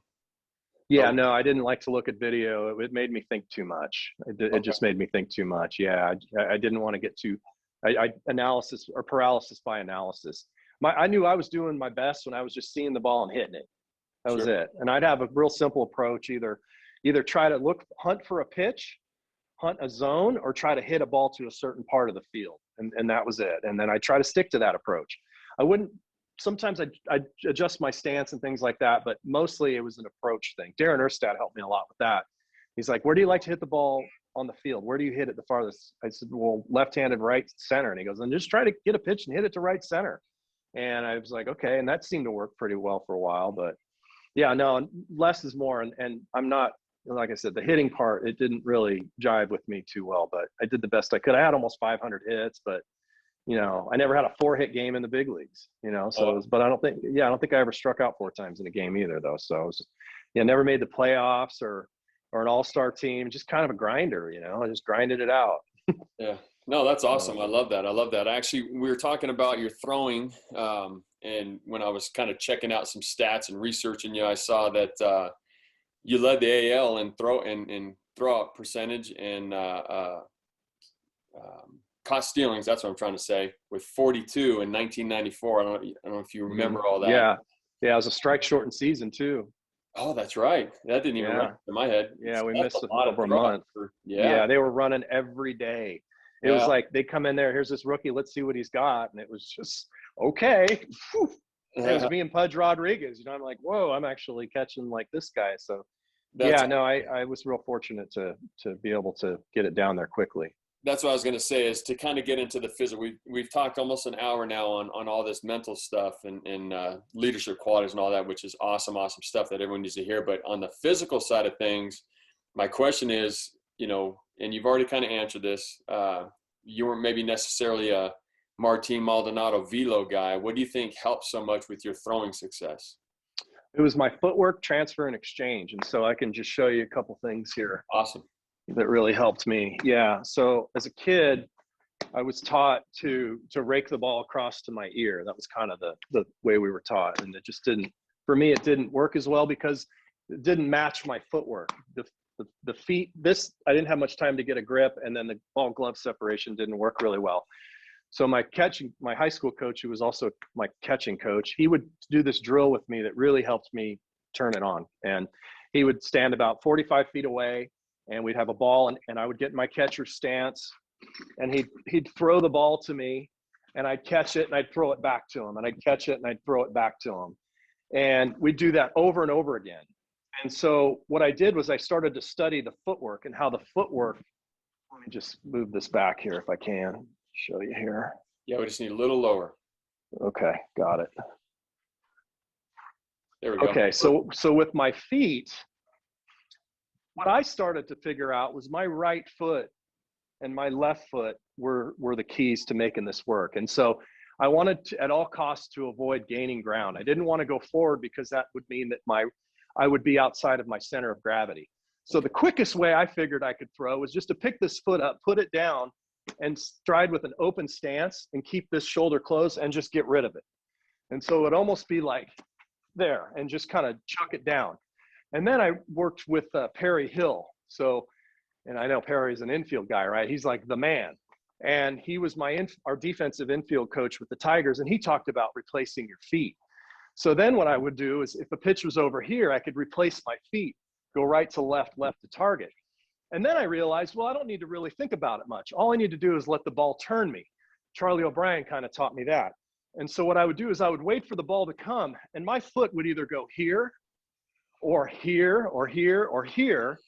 Yeah, no, I didn't like to look at video. It made me think too much. It just made me think too much. Yeah, I didn't want to get too analysis or paralysis by analysis. I knew I was doing my best when I was just seeing the ball and hitting it. That was it. And I'd have a real simple approach: either try to hunt for a pitch, hunt a zone, or try to hit a ball to a certain part of the field. And that was it. And then I try to stick to that approach. Sometimes I'd adjust my stance and things like that, but mostly it was an approach thing. Darren Erstad helped me a lot with that. He's like, where do you like to hit the ball on the field? Where do you hit it the farthest? I said, well, left-handed, right center. And he goes, and just try to get a pitch and hit it to right center. And I was like, okay. And that seemed to work pretty well for a while, but yeah, no, less is more. And I'm not, like I said, the hitting part, it didn't really jive with me too well, but I did the best I could. I had almost 500 hits, but I never had a 4-hit game in the big leagues, but I don't think I ever struck out 4 times in a game either, though. So it was, never made the playoffs or an all-star team, just kind of a grinder, I just grinded it out. Yeah, no, that's awesome. I love that. Actually, we were talking about your throwing, and when I was kind of checking out some stats and researching you, I saw that you led the AL in throw-out percentage and caught stealings. That's what I'm trying to say, with 42 in 1994. I don't know if you remember all that. Yeah, it was a strike-shortened season too. Oh, that's right. That didn't even run in my head. Yeah, we missed over a month. Yeah, they were running every day. It was like, they come in there, here's this rookie, let's see what he's got. And it was just, okay. It was me and Pudge Rodriguez. I'm like, whoa, I'm actually catching like this guy. So I was real fortunate to be able to get it down there quickly. That's what I was going to say, is to kind of get into the physical. We've talked almost an hour now on all this mental stuff and leadership qualities and all that, which is awesome stuff that everyone needs to hear. But on the physical side of things, my question is, and you've already kind of answered this, you weren't maybe necessarily a Martin Maldonado velo guy. What do you think helped so much with your throwing success? It was my footwork, transfer, and exchange. And so I can just show you a couple things here. Awesome. That really helped me. Yeah. So as a kid, I was taught to rake the ball across to my ear. That was kind of the way we were taught. And it just didn't, for me, it didn't work as well because it didn't match my footwork. The feet, I didn't have much time to get a grip, and then the ball glove separation didn't work really well. So my high school coach, who was also my catching coach, he would do this drill with me that really helped me turn it on. And he would stand about 45 feet away, and we'd have a ball, and I would get in my catcher stance, and he'd throw the ball to me, and I'd catch it and I'd throw it back to him, and I'd catch it and I'd throw it back to him. And we'd do that over and over again. And so what I did was I started to study the footwork and how the footwork, let me just move this back here if I can show you here. Yeah, we just need a little lower. Okay, got it. There we go. Okay, so with my feet, what I started to figure out was my right foot and my left foot were the keys to making this work. And so I wanted to, at all costs, to avoid gaining ground. I didn't want to go forward because that would mean that I would be outside of my center of gravity. So the quickest way I figured I could throw was just to pick this foot up, put it down, and stride with an open stance and keep this shoulder closed and just get rid of it. And so it would almost be like there and just kind of chuck it down. And then I worked with Perry Hill. So, and I know Perry's an infield guy, right? He's like the man. And he was our defensive infield coach with the Tigers, and he talked about replacing your feet. So then what I would do is if the pitch was over here, I could replace my feet, go right to left, left to target. And then I realized, well, I don't need to really think about it much. All I need to do is let the ball turn me. Charlie O'Brien kind of taught me that. And so what I would do is I would wait for the ball to come, and my foot would either go here or here or here or here,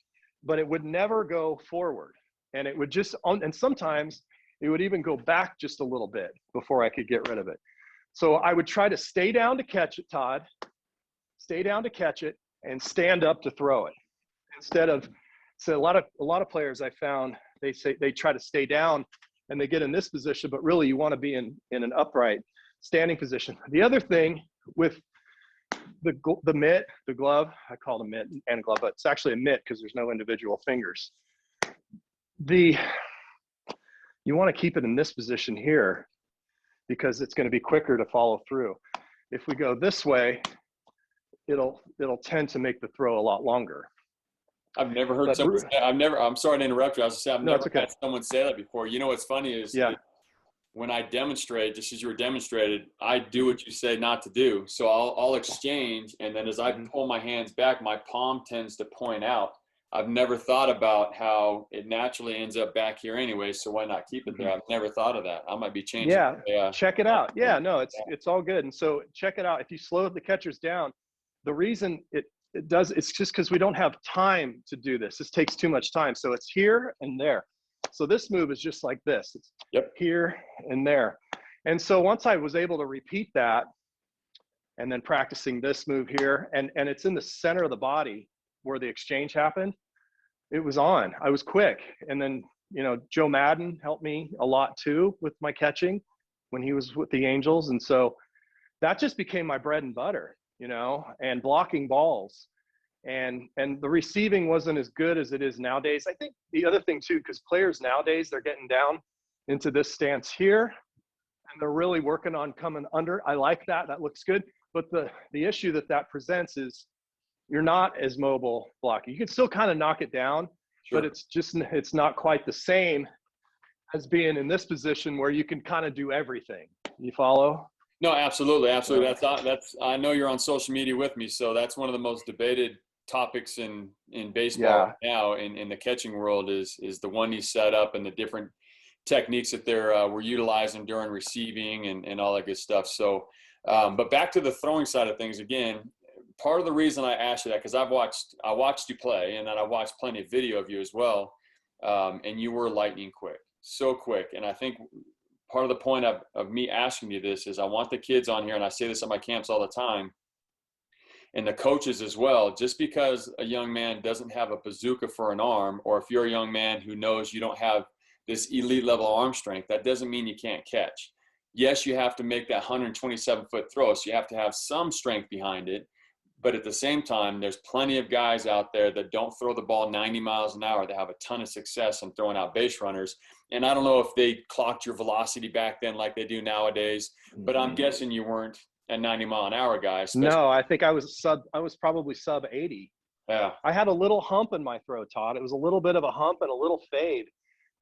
but it would never go forward. And it would just, and sometimes it would even go back just a little bit before I could get rid of it. So I would try to stay down to catch it, Todd, stay down to catch it, and stand up to throw it. Instead of, so a lot of players I found, they say they try to stay down and they get in this position, but really you want to be in an upright standing position. The other thing with the mitt, the glove, I call it a mitt and a glove, but it's actually a mitt because there's no individual fingers. You want to keep it in this position here because it's going to be quicker to follow through. If we go this way, it'll tend to make the throw a lot longer. I've never heard someone say, I'm sorry to interrupt you. I was just saying, I've never okay. had someone say that before. You know, what's funny is when I demonstrate, just as you were demonstrated, I do what you say not to do. So I'll exchange. And then as I pull my hands back, my palm tends to point out. I've never thought about how it naturally ends up back here anyway. So why not keep it there? I've never thought of that. I might be changing. Yeah. Check it out. Yeah, no, it's all good. And so check it out. If you slow the catchers down, the reason it does, it's just because we don't have time to do this. This takes too much time. So it's here and there. So this move is just like this. It's here and there. And so once I was able to repeat that and then practicing this move here, and it's in the center of the body where the exchange happened, it was on. I was quick. And then, you know, Joe Madden helped me a lot too with my catching when he was with the Angels. And so that just became my bread and butter, you know, and blocking balls. And the receiving wasn't as good as it is nowadays. I think the other thing too, because players nowadays, they're getting down into this stance here and they're really working on coming under. I like that. That looks good. But the issue that presents is you're not as mobile blocking. You can still kind of knock it down, but it's not quite the same as being in this position where you can kind of do everything. You follow? No, absolutely. That's I know you're on social media with me, so that's one of the most debated topics in baseball now in the catching world is the 1-knee setup and the different techniques that we're utilizing during receiving and all that good stuff. So, but back to the throwing side of things again. Part of the reason I asked you that, because I watched you play, and then I watched plenty of video of you as well, and you were lightning quick, so quick. And I think part of the point of me asking you this is I want the kids on here, and I say this at my camps all the time, and the coaches as well, just because a young man doesn't have a bazooka for an arm, or if you're a young man who knows you don't have this elite level arm strength, that doesn't mean you can't catch. Yes, you have to make that 127-foot throw, so you have to have some strength behind it. But at the same time, there's plenty of guys out there that don't throw the ball 90 miles an hour that have a ton of success in throwing out base runners. And I don't know if they clocked your velocity back then like they do nowadays, but I'm guessing you weren't a 90-mile-an-hour guy. No, I think I was probably sub 80. Yeah. I had a little hump in my throw, Todd. It was a little bit of a hump and a little fade.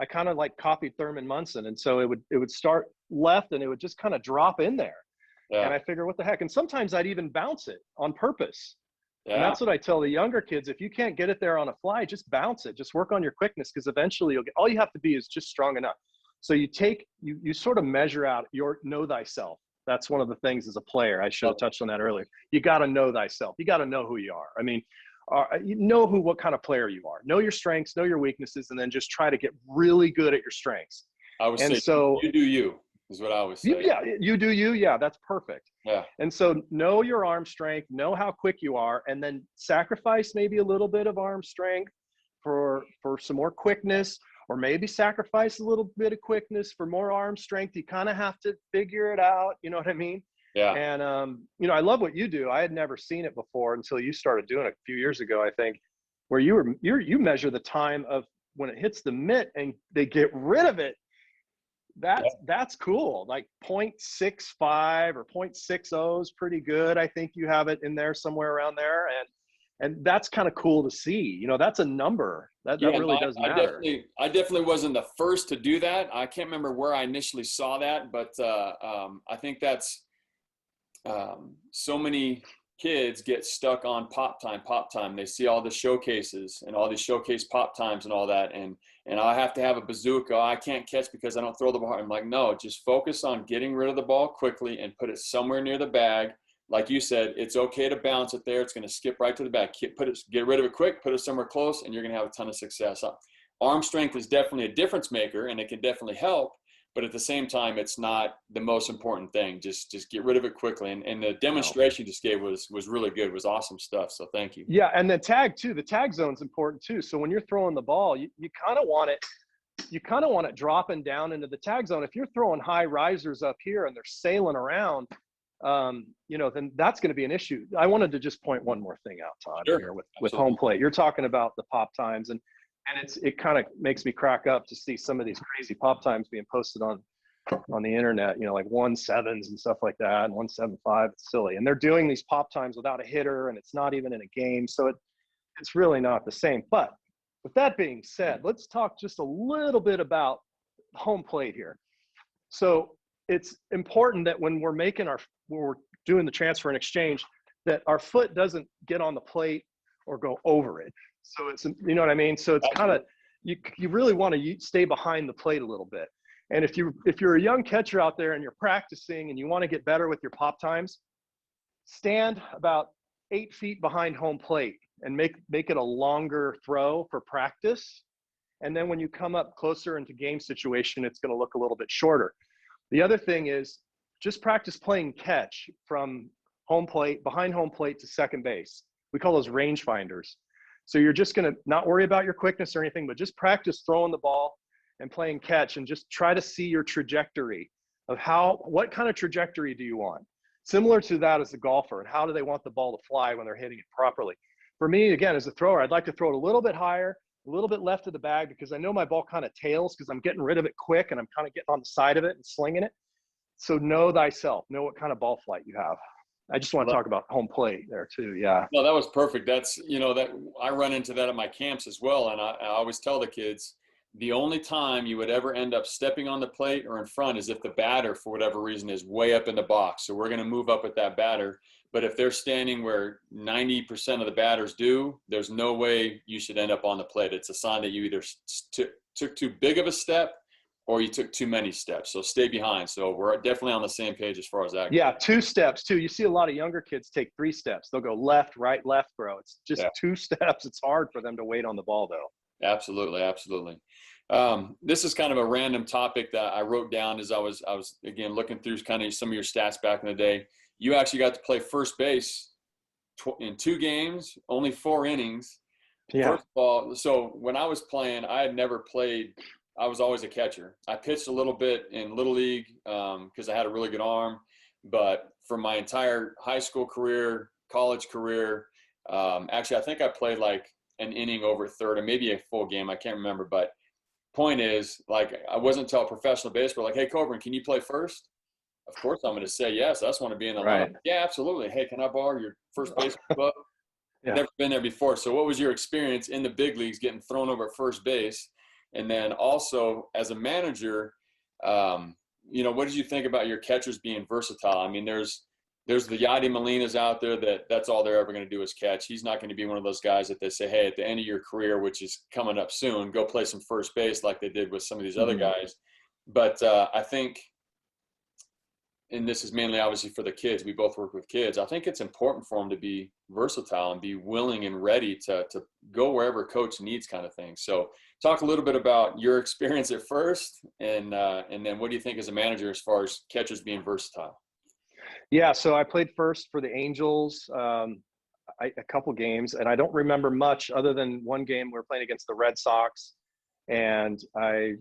I kind of like copied Thurman Munson. And so it would start left and it would just kind of drop in there. Yeah. And I figure, what the heck? And sometimes I'd even bounce it on purpose. Yeah. And that's what I tell the younger kids. If you can't get it there on a fly, just bounce it. Just work on your quickness, because eventually all you have to be is just strong enough. So you sort of measure out know thyself. That's one of the things as a player. I should have touched on that earlier. You got to know thyself. You got to know who you are. I mean, you know what kind of player you are. Know your strengths, know your weaknesses, and then just try to get really good at your strengths. I would say you do you. Is what I always say. Yeah, you do you. Yeah, that's perfect. Yeah. And so know your arm strength, know how quick you are, and then sacrifice maybe a little bit of arm strength for some more quickness, or maybe sacrifice a little bit of quickness for more arm strength. You kind of have to figure it out. You know what I mean? Yeah. And, I love what you do. I had never seen it before until you started doing it a few years ago, I think. where you measure the time of when it hits the mitt and they get rid of it. That's cool. Like 0.65 or 0.60 is pretty good. I think you have it in there somewhere around there. And that's kind of cool to see. You know, that's a number that really does matter. I definitely wasn't the first to do that. I can't remember where I initially saw that, but I think that's so many kids get stuck on pop time. They see all the showcases and all these showcase pop times and all that. And I have to have a bazooka. I can't catch because I don't throw the ball. I'm like, no, just focus on getting rid of the ball quickly and put it somewhere near the bag. Like you said, it's okay to bounce it there. It's going to skip right to the bag. Get rid of it quick, put it somewhere close, and you're going to have a ton of success. Arm strength is definitely a difference maker, and it can definitely help. But at the same time, it's not the most important thing. Just get rid of it quickly. And the demonstration you just gave was really good. It was awesome stuff. So thank you. Yeah, and the tag too. The tag zone's important too. So when you're throwing the ball, you kind of want it. You kind of want it dropping down into the tag zone. If you're throwing high risers up here and they're sailing around, you know, then that's going to be an issue. I wanted to just point one more thing out, Todd, Sure. here with home plate. You're talking about the pop times, and it kind of makes me crack up to see some of these crazy pop times being posted on the internet, you know, like 1.7s and stuff like that, and 1.75. It's silly. And they're doing these pop times without a hitter, and it's not even in a game. So it's really not the same. But with that being said, let's talk just a little bit about home plate here. So it's important that when we're doing the transfer and exchange, that our foot doesn't get on the plate or go over it. So it's, you know what I mean? So it's kind of, you really want to stay behind the plate a little bit. And if you're a young catcher out there and you're practicing and you want to get better with your pop times, stand about 8 feet behind home plate and make it a longer throw for practice. And then when you come up closer into game situation, it's going to look a little bit shorter. The other thing is just practice playing catch from home plate, behind home plate to second base. We call those range finders. So you're just going to not worry about your quickness or anything, but just practice throwing the ball and playing catch, and just try to see your trajectory of what kind of trajectory do you want? Similar to that as a golfer, and how do they want the ball to fly when they're hitting it properly? For me, again, as a thrower, I'd like to throw it a little bit higher, a little bit left of the bag, because I know my ball kind of tails because I'm getting rid of it quick and I'm kind of getting on the side of it and slinging it. So know thyself, know what kind of ball flight you have. I just want to talk about home plate there too. Yeah. No, that was perfect. That's, you know, that I run into that at my camps as well. And I always tell the kids, the only time you would ever end up stepping on the plate or in front is if the batter, for whatever reason, is way up in the box. So we're going to move up with that batter. But if they're standing where 90% of the batters do, there's no way you should end up on the plate. It's a sign that you either took too big of a step or you took too many steps. So stay behind. So we're definitely on the same page as far as that goes. Yeah, 2 steps too. You see a lot of younger kids take 3 steps. They'll go left, right, left, bro. It's just 2 steps. It's hard for them to wait on the ball though. Absolutely. This is kind of a random topic that I wrote down as I was again looking through kind of some of your stats back in the day. You actually got to play first base in 2 games, only 4 innings. Yeah. First of all, so when I was playing, I had never played. I was always a catcher. I pitched a little bit in Little League because I had a really good arm. But for my entire high school career, college career, actually, I think I played like an inning over third, or maybe a full game. I can't remember. But point is, like, I wasn't until professional baseball, like, hey, Coburn, can you play first? Of course I'm going to say yes. I just want to be in the lineup. Yeah, absolutely. Hey, can I borrow your first base club? Yeah. Never been there before. So what was your experience in the big leagues getting thrown over at first base? And then also as a manager, you know, what did you think about your catchers being versatile? I mean, there's the Yadi Molinas out there that's all they're ever going to do is catch. He's not going to be one of those guys that they say, hey, at the end of your career, which is coming up soon, go play some first base like they did with some of these other guys. But I think, and this is mainly obviously for the kids, we both work with kids, I think it's important for them to be versatile and be willing and ready to go wherever coach needs, kind of thing. So talk a little bit about your experience at first, and then what do you think as a manager as far as catchers being versatile? Yeah, so I played first for the Angels a couple games, and I don't remember much other than one game we were playing against the Red Sox, and I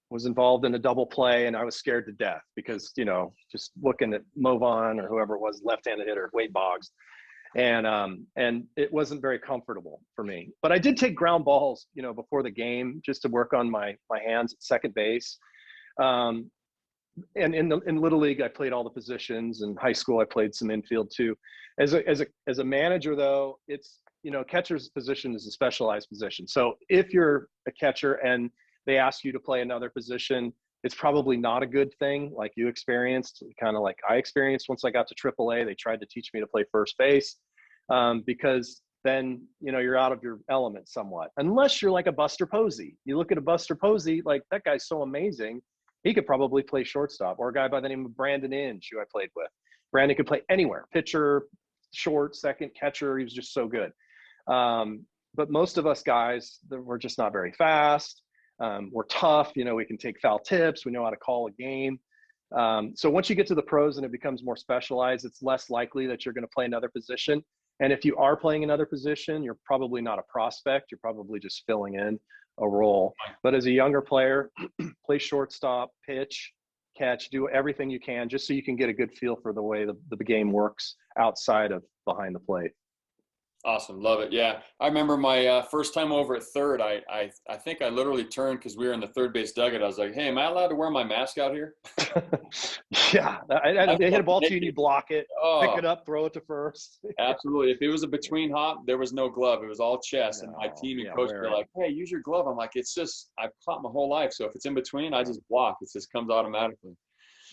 was involved in a double play, and I was scared to death because, you know, just looking at Movan or whoever it was, left-handed hitter, Wade Boggs. And it wasn't very comfortable for me. But I did take ground balls, before the game just to work on my hands at second base. And in Little League, I played all the positions. In high school, I played some infield too. As a manager, though, it's, catcher's position is a specialized position. So if you're a catcher and they ask you to play another position, it's probably not a good thing, like you experienced, kind of like I experienced once I got to AAA. They tried to teach me to play first base, because then, you're out of your element somewhat, unless you're like a Buster Posey. You look at a Buster Posey, like, that guy's so amazing. He could probably play shortstop. Or a guy by the name of Brandon Inge, who I played with. Brandon could play anywhere, pitcher, short, second, catcher. He was just so good. But most of us guys, we're just not very fast. We're tough. We can take foul tips. We know how to call a game. So once you get to the pros and it becomes more specialized, it's less likely that you're going to play another position. And if you are playing another position, you're probably not a prospect. You're probably just filling in a role. But as a younger player, play shortstop, pitch, catch, do everything you can just so you can get a good feel for the way the game works outside of behind the plate. Awesome. Love it. Yeah. I remember my first time over at third, I think I literally turned because we were in the third base dugout. I was like, hey, am I allowed to wear my mask out here? Yeah. They hit a ball to you and you block it, pick it up, throw it to first. Absolutely. If it was a between hop, there was no glove. It was all chest. And my team and coach were like, hey, use your glove. I'm like, it's just, I've caught my whole life. So if it's in between, I just block. It just comes automatically.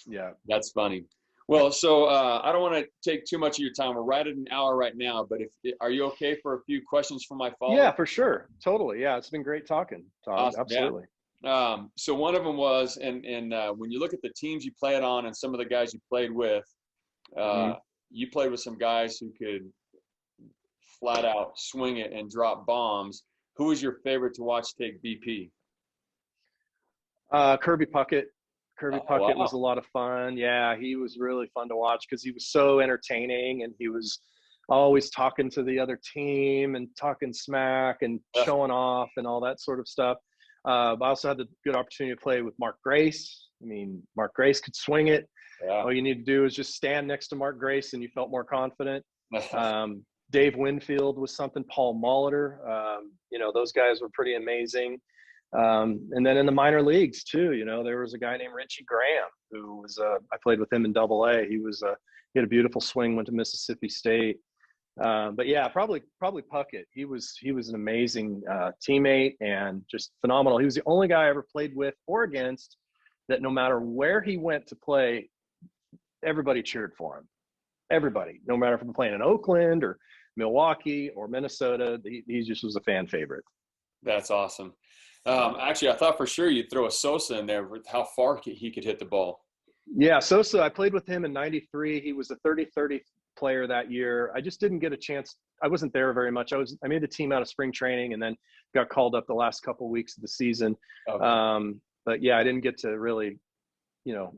Yeah. That's funny. Well, so I don't want to take too much of your time. We're right at an hour right now, but are you okay for a few questions from my followers? Yeah, for sure. Totally. Yeah, it's been great talking, Todd. Awesome. Absolutely. Yeah. So one of them was, and when you look at the teams you played on and some of the guys you played with, you played with some guys who could flat out swing it and drop bombs. Who was your favorite to watch take BP? Kirby Puckett. Puckett was a lot of fun. Yeah, he was really fun to watch because he was so entertaining and he was always talking to the other team and talking smack and showing off and all that sort of stuff. I also had the good opportunity to play with Mark Grace. I mean, Mark Grace could swing it. Yeah. All you need to do is just stand next to Mark Grace and you felt more confident. Dave Winfield was something. Paul Molitor. Those guys were pretty amazing. And then in the minor leagues too, there was a guy named Richie Graham who was, I played with him in AA. He had a beautiful swing, went to Mississippi State. But yeah, probably Puckett. He was an amazing, teammate and just phenomenal. He was the only guy I ever played with or against that no matter where he went to play, everybody cheered for him. Everybody, no matter if I'm playing in Oakland or Milwaukee or Minnesota, he just was a fan favorite. That's awesome. Actually, I thought for sure you'd throw a Sosa in there with how far he could hit the ball. Yeah, Sosa, I played with him in '93. He was a 30-30 player that year. I just didn't get a chance. I wasn't there very much. I made the team out of spring training and then got called up the last couple of weeks of the season. Okay. But yeah, I didn't get to really,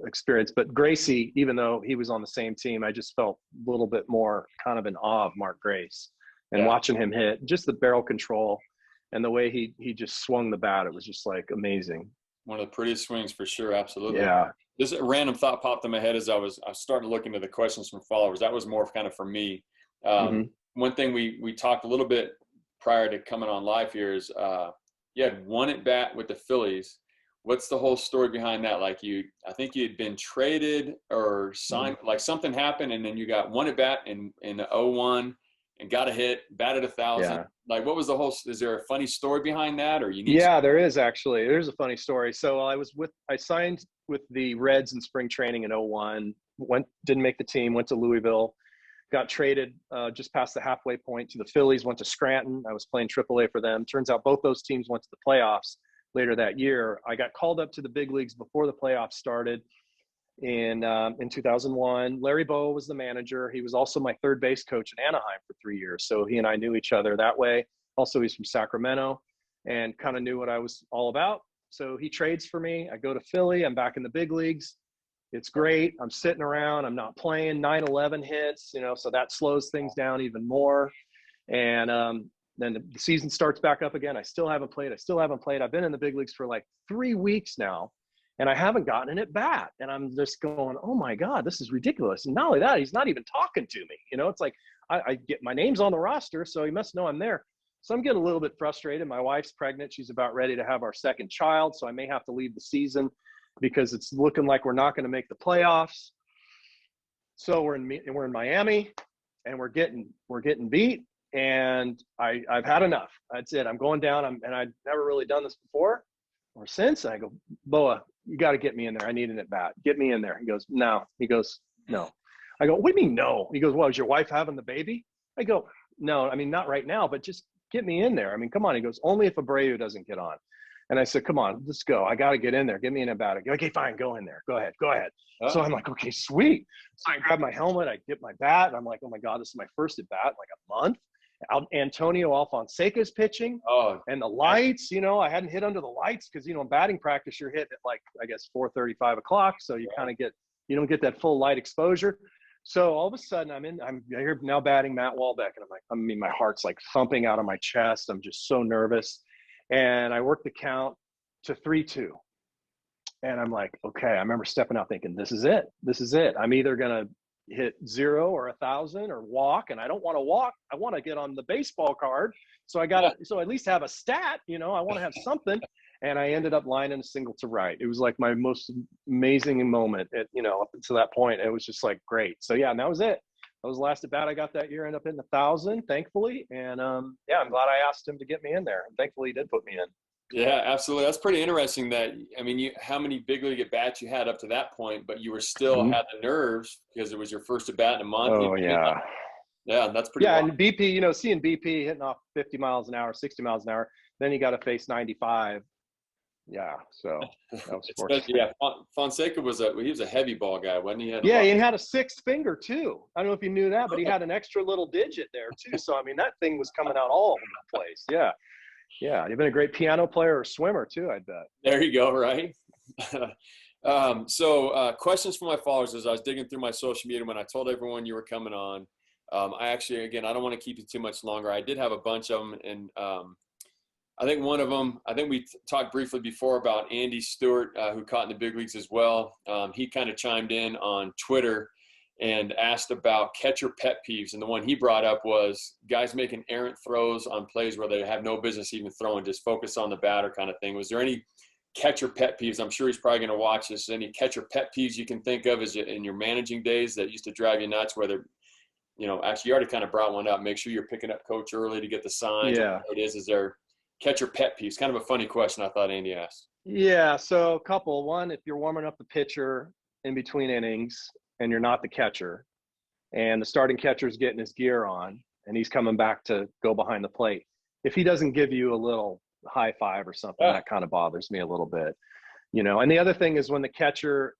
experience. But Gracie, even though he was on the same team, I just felt a little bit more kind of in awe of Mark Grace and watching him hit, just the barrel control. And the way he just swung the bat, it was just like amazing. One of the prettiest swings for sure. Absolutely. Yeah. This random thought popped in my head as I was starting to look into the questions from followers. That was more kind of for me. One thing we talked a little bit prior to coming on live here is you had one at bat with the Phillies. What's the whole story behind that? Like I think you had been traded or signed, like something happened and then you got one at bat in 01 and got a hit, batted 1,000. Yeah. Like what was the whole, is there a funny story behind that or you need there is actually. There's a funny story. So I signed with the Reds in spring training in 01, didn't make the team, went to Louisville, got traded just past the halfway point to the Phillies, went to Scranton. I was playing AAA for them. Turns out both those teams went to the playoffs later that year. I got called up to the big leagues before the playoffs started in 2001. Larry Bowe was the manager. He was also my third base coach in Anaheim for 3 years. So he and I knew each other that way. Also, he's from Sacramento and kind of knew what I was all about. So he trades for me. I go to Philly. I'm back in the big leagues. It's great. I'm sitting around. I'm not playing. 9/11 hits, so that slows things down even more. And then the season starts back up again. I still haven't played. I've been in the big leagues for like 3 weeks now, and I haven't gotten an at bat. And I'm just going, oh my God, this is ridiculous. And not only that, he's not even talking to me. It's like I get my name's on the roster, so he must know I'm there. So I'm getting a little bit frustrated. My wife's pregnant. She's about ready to have our second child. So I may have to leave the season because it's looking like we're not going to make the playoffs. So we're in Miami and we're getting beat. And I've had enough. That's it. I'm going down. And I've never really done this before or since. I go, Boa, you got to get me in there. I need an at bat. Get me in there. He goes, no. He goes, no. I go, what do you mean no? He goes, well, is your wife having the baby? I go, no, I mean, not right now, but just get me in there. I mean, come on. He goes, only if Abreu doesn't get on. And I said, come on, let's go. I got to get in there. Get me in at bat. Okay, fine. Go in there. Go ahead. Oh. So I'm like, okay, sweet. So I grab my helmet. I get my bat. And I'm like, oh my God, this is my first at bat in like a month. Antonio Alfonseca's pitching. Oh, and the lights, I hadn't hit under the lights because, in batting practice, you're hitting at like, I guess, 4:30, 5 o'clock. So you kind of you don't get that full light exposure. So all of a sudden I'm here now batting Matt Walbeck. And I'm like, my heart's like thumping out of my chest. I'm just so nervous. And I work the count to 3-2. And I'm like, okay, I remember stepping out thinking, this is it. I'm either going to hit 0 or 1,000 or walk. And I don't want to walk. I want to get on the baseball card. So I got to, so at least have a stat, I want to have something. And I ended up lining a single to right. It was like my most amazing moment up to that point. It was just like, great. So yeah, and that was it. That was the last at bat I got that year. Ended up hitting 1,000, thankfully. And I'm glad I asked him to get me in there. And thankfully he did put me in. Yeah, absolutely. That's pretty interesting that, how many big league at bats you had up to that point, but you were still had the nerves because it was your first at bat in a month. Oh, yeah. Yeah, that's pretty wild. And BP, seeing BP hitting off 50 miles an hour, 60 miles an hour, then you got to face 95. Yeah, so that was fortunate. Yeah, Fonseca was a heavy ball guy, wasn't he? He had a sixth finger too. I don't know if you knew that, but he had an extra little digit there too. So that thing was coming out all over the place. Yeah. Yeah, you've been a great piano player or swimmer too, I bet. There you go, right? So questions from my followers as I was digging through my social media when I told everyone you were coming on. I actually, again, I don't want to keep you too much longer. I did have a bunch of them, and I think one of them, we talked briefly before about Andy Stewart, who caught in the big leagues as well. He kind of chimed in on Twitter and asked about catcher pet peeves. And the one he brought up was guys making errant throws on plays where they have no business even throwing, just focus on the batter kind of thing. Was there any catcher pet peeves? I'm sure he's probably going to watch this. Any catcher pet peeves you can think of in your managing days that used to drive you nuts, whether, actually you already kind of brought one up. Make sure you're picking up coach early to get the signs. Yeah. Is there catcher pet peeves? Kind of a funny question I thought Andy asked. Yeah. So a couple. One, if you're warming up the pitcher in between innings, and you're not the catcher, and the starting catcher is getting his gear on and he's coming back to go behind the plate, if he doesn't give you a little high five or something, that kind of bothers me a little bit, And the other thing is when the catcher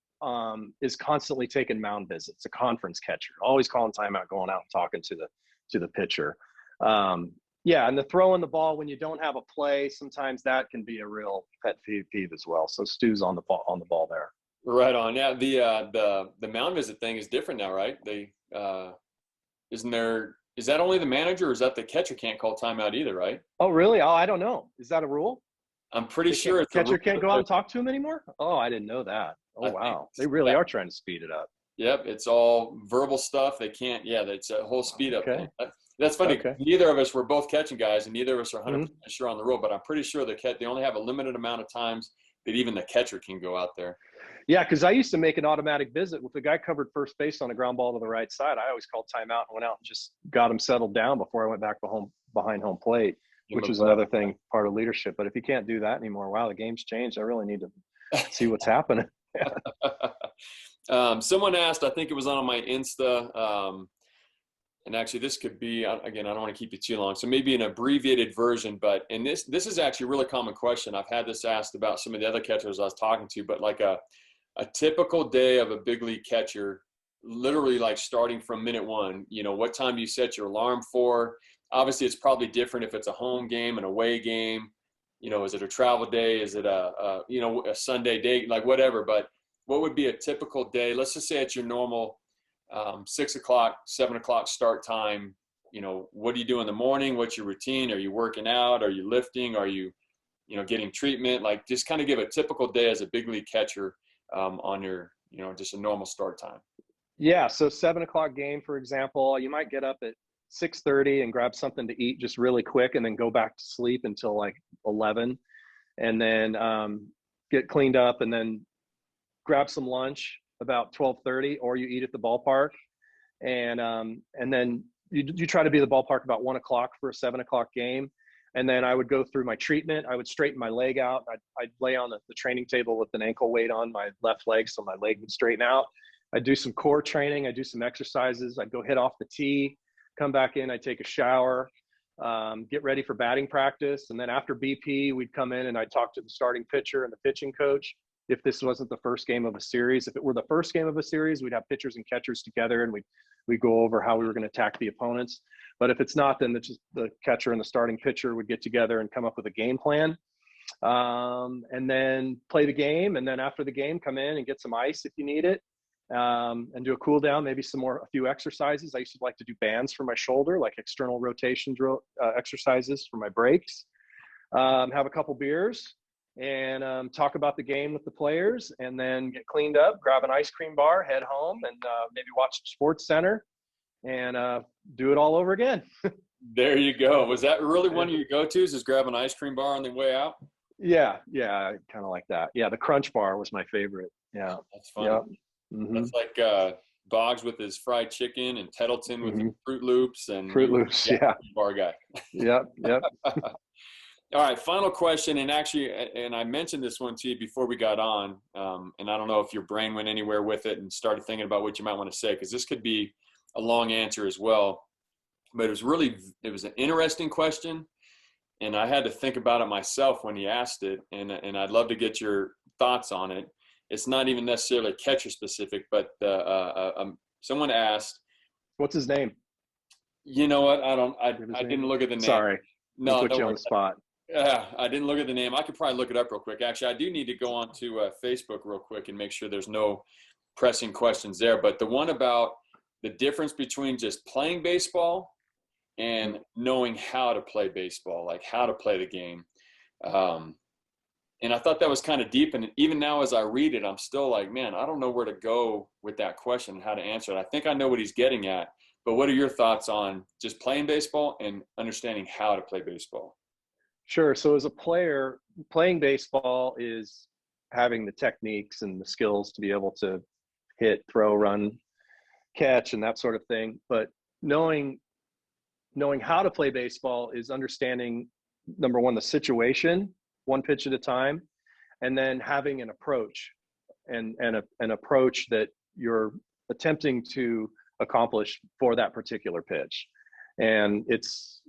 is constantly taking mound visits, a conference catcher, always calling timeout, going out and talking to the pitcher. And the throwing the ball when you don't have a play, sometimes that can be a real pet peeve as well. So Stu's on the ball there. Right on. Yeah, the mound visit thing is different now, right? Is that only the manager, or is that the catcher can't call timeout either, right? Oh, really? Oh, I don't know. Is that a rule? I'm pretty sure the catcher can't go out and talk to him anymore. Oh, I didn't know that. Oh, wow. They really are trying to speed it up. Yep, it's all verbal stuff. They can't. Yeah, that's a whole speed up thing. That's funny. Okay. Neither of us were both catching guys, and neither of us are 100% sure on the rule. But I'm pretty sure they only have a limited amount of times that even the catcher can go out there. Yeah, because I used to make an automatic visit with the guy covered first base on a ground ball to the right side. I always called timeout and went out and just got him settled down before I went back behind home plate, which was another thing, part of leadership. But if you can't do that anymore, wow, the game's changed. I really need to see what's happening. Someone asked, I think it was on my Insta, and actually this could be, again, I don't want to keep you too long, so maybe an abbreviated version, and this is actually a really common question. I've had this asked about some of the other catchers I was talking to, but like a typical day of a big league catcher, literally like starting from minute one, what time do you set your alarm for? Obviously it's probably different if it's a home game, an away game, is it a travel day? Is it a Sunday day, like whatever, but what would be a typical day? Let's just say it's your normal 6 o'clock, 7 o'clock start time. What do you do in the morning? What's your routine? Are you working out? Are you lifting? Are you, getting treatment? Like just kind of give a typical day as a big league catcher on your, just a normal start time. Yeah. So 7 o'clock game, for example, you might get up at 6:30 and grab something to eat just really quick, and then go back to sleep until like 11, and then get cleaned up, and then grab some lunch about 12:30, or you eat at the ballpark, and then you try to be at the ballpark about 1 o'clock for a 7 o'clock game. And then I would go through my treatment. I would straighten my leg out. I'd lay on the training table with an ankle weight on my left leg, so my leg would straighten out. I'd do some core training. I'd do some exercises. I'd go hit off the tee, come back in. I'd take a shower, get ready for batting practice. And then after BP, we'd come in and I'd talk to the starting pitcher and the pitching coach. If this wasn't the first game of a series, if it were the first game of a series, we'd have pitchers and catchers together, and we'd go over how we were going to attack the opponents. But if it's not, then the catcher and the starting pitcher would get together and come up with a game plan, and then play the game. And then after the game, come in and get some ice if you need it, and do a cool down, maybe a few exercises. I used to like to do bands for my shoulder, like external rotation drill exercises for my breaks. Have a couple beers, and talk about the game with the players, and then get cleaned up, grab an ice cream bar, head home, and maybe watch Sports Center, and do it all over again. There you go. Was that really one of your go-tos, is grab an ice cream bar on the way out? Yeah, kind of like that. Yeah, the Crunch Bar was my favorite. Yeah. That's fun. Yep. Mm-hmm. That's like Boggs with his fried chicken, and Tettleton with the Fruit Loops. And Fruit Loops, yeah. Bar guy. Yep. All right, final question, and actually, and I mentioned this one to you before we got on, and I don't know if your brain went anywhere with it and started thinking about what you might want to say, because this could be a long answer as well. But it was an interesting question, and I had to think about it myself when he asked it, and I'd love to get your thoughts on it. It's not even necessarily catcher specific, but someone asked, "What's his name?" You know what? I didn't look at the name. Sorry. No, put you on the spot. I didn't look at the name. I could probably look it up real quick. Actually, I do need to go on to Facebook real quick and make sure there's no pressing questions there. But the one about the difference between just playing baseball and knowing how to play baseball, like how to play the game. And I thought that was kind of deep. And even now as I read it, I'm still like, man, I don't know where to go with that question and how to answer it. I think I know what he's getting at. But what are your thoughts on just playing baseball and understanding how to play baseball? Sure. So as a player, playing baseball is having the techniques and the skills to be able to hit, throw, run, catch, and that sort of thing. But knowing how to play baseball is understanding, number one, the situation, one pitch at a time, and then having an approach and an approach that you're attempting to accomplish for that particular pitch. And it's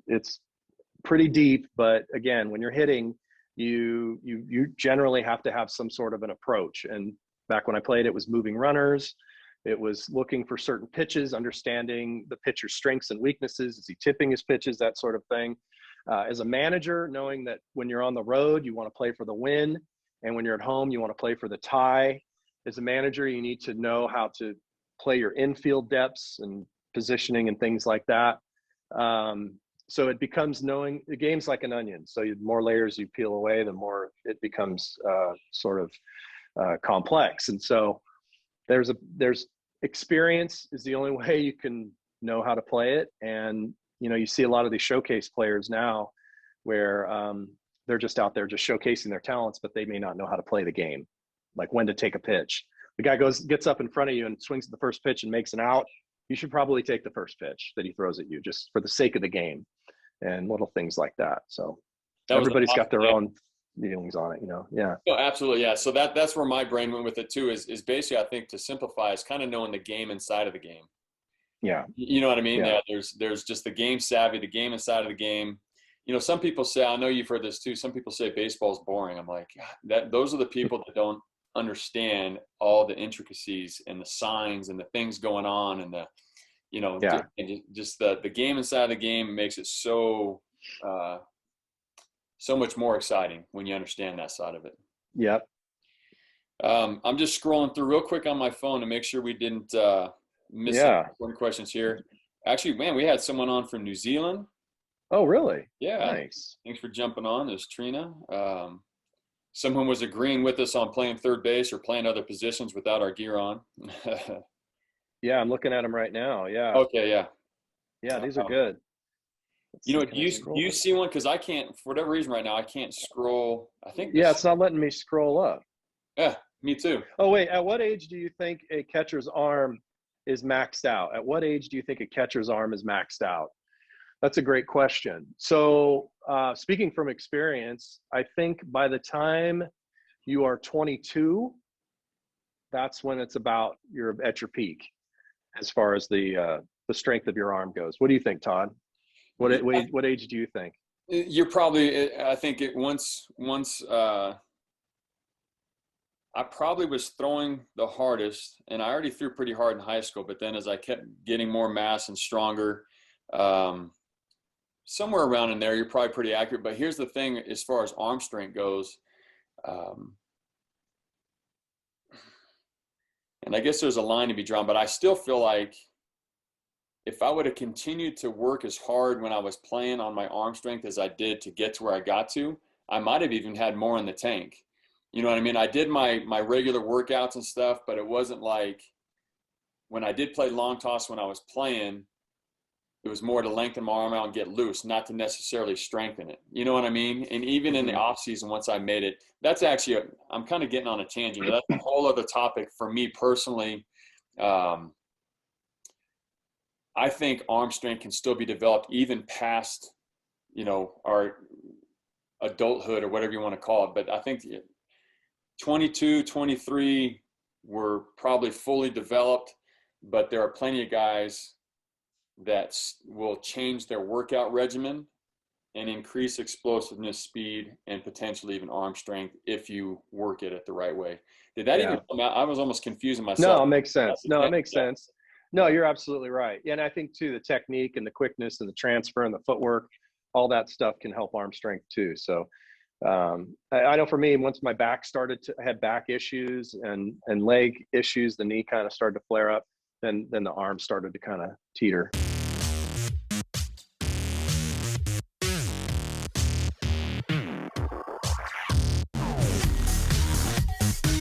pretty deep, but again, when you're hitting, you generally have to have some sort of an approach. And back when I played, it was moving runners. It was looking for certain pitches, understanding the pitcher's strengths and weaknesses. Is he tipping his pitches, that sort of thing. As a manager, knowing that when you're on the road, you want to play for the win. And when you're at home, you want to play for the tie. As a manager, you need to know how to play your infield depths and positioning and things like that. So it becomes knowing the game's like an onion. So the more layers you peel away, the more it becomes sort of complex. And so there's experience is the only way you can know how to play it. And, you see a lot of these showcase players now where they're just out there just showcasing their talents, but they may not know how to play the game, like when to take a pitch. The guy gets up in front of you and swings at the first pitch and makes an out. You should probably take the first pitch that he throws at you, just for the sake of the game, and little things like that. So everybody's got their own feelings on it, Yeah. No, absolutely. Yeah. So that's where my brain went with it too, is basically, I think, to simplify, is kind of knowing the game inside of the game. Yeah. You know what I mean? Yeah. There's just the game savvy, the game inside of the game. Some people say, I know you've heard this too, some people say baseball's boring. I'm like, those are the people that don't understand all the intricacies and the signs and the things going on, and just the game inside the game makes it so much more exciting when you understand that side of it. Yep. I'm just scrolling through real quick on my phone to make sure we didn't miss any important questions here. Actually, man, we had someone on from New Zealand. Oh, really? Yeah. Nice. Thanks for jumping on. There's Trina. Someone was agreeing with us on playing third base or playing other positions without our gear on. Yeah, I'm looking at them right now. Yeah. Okay, yeah. Yeah, these are good. You know, do you see one? Because I can't, for whatever reason right now, I can't scroll. I think Yeah, it's not letting me scroll up. Yeah, me too. Oh, wait. At what age do you think a catcher's arm is maxed out? At what age do you think a catcher's arm is maxed out? That's a great question. So, speaking from experience, I think by the time you are 22, that's when it's about you're at your peak as far as the strength of your arm goes. What do you think, Todd? What age do you think? You're probably, I think it once I probably was throwing the hardest, and I already threw pretty hard in high school, but then as I kept getting more mass and stronger, somewhere around in there, you're probably pretty accurate. But here's the thing, as far as arm strength goes, and I guess there's a line to be drawn, but I still feel like if I would have continued to work as hard when I was playing on my arm strength as I did to get to where I got to, I might have even had more in the tank. You know what I mean? I did my regular workouts and stuff, but it wasn't like when I did play long toss when I was playing, it was more to lengthen my arm out and get loose, not to necessarily strengthen it. You know what I mean? And even in the off season, once I made it, that's actually, I'm kind of getting on a tangent. That's a whole other topic for me personally. I think arm strength can still be developed even past, you know, our adulthood or whatever you want to call it. But I think 22, 23 were probably fully developed, but there are plenty of guys that will change their workout regimen and increase explosiveness, speed, and potentially even arm strength if you work it the right way. Did that even come out? I was almost confusing myself. No, it makes sense. No, it makes sense. No, you're absolutely right. And I think too, the technique and the quickness and the transfer and the footwork, all that stuff can help arm strength too. So I know for me, once my back started to have back issues and leg issues, the knee kind of started to flare up, then the arm started to kind of teeter.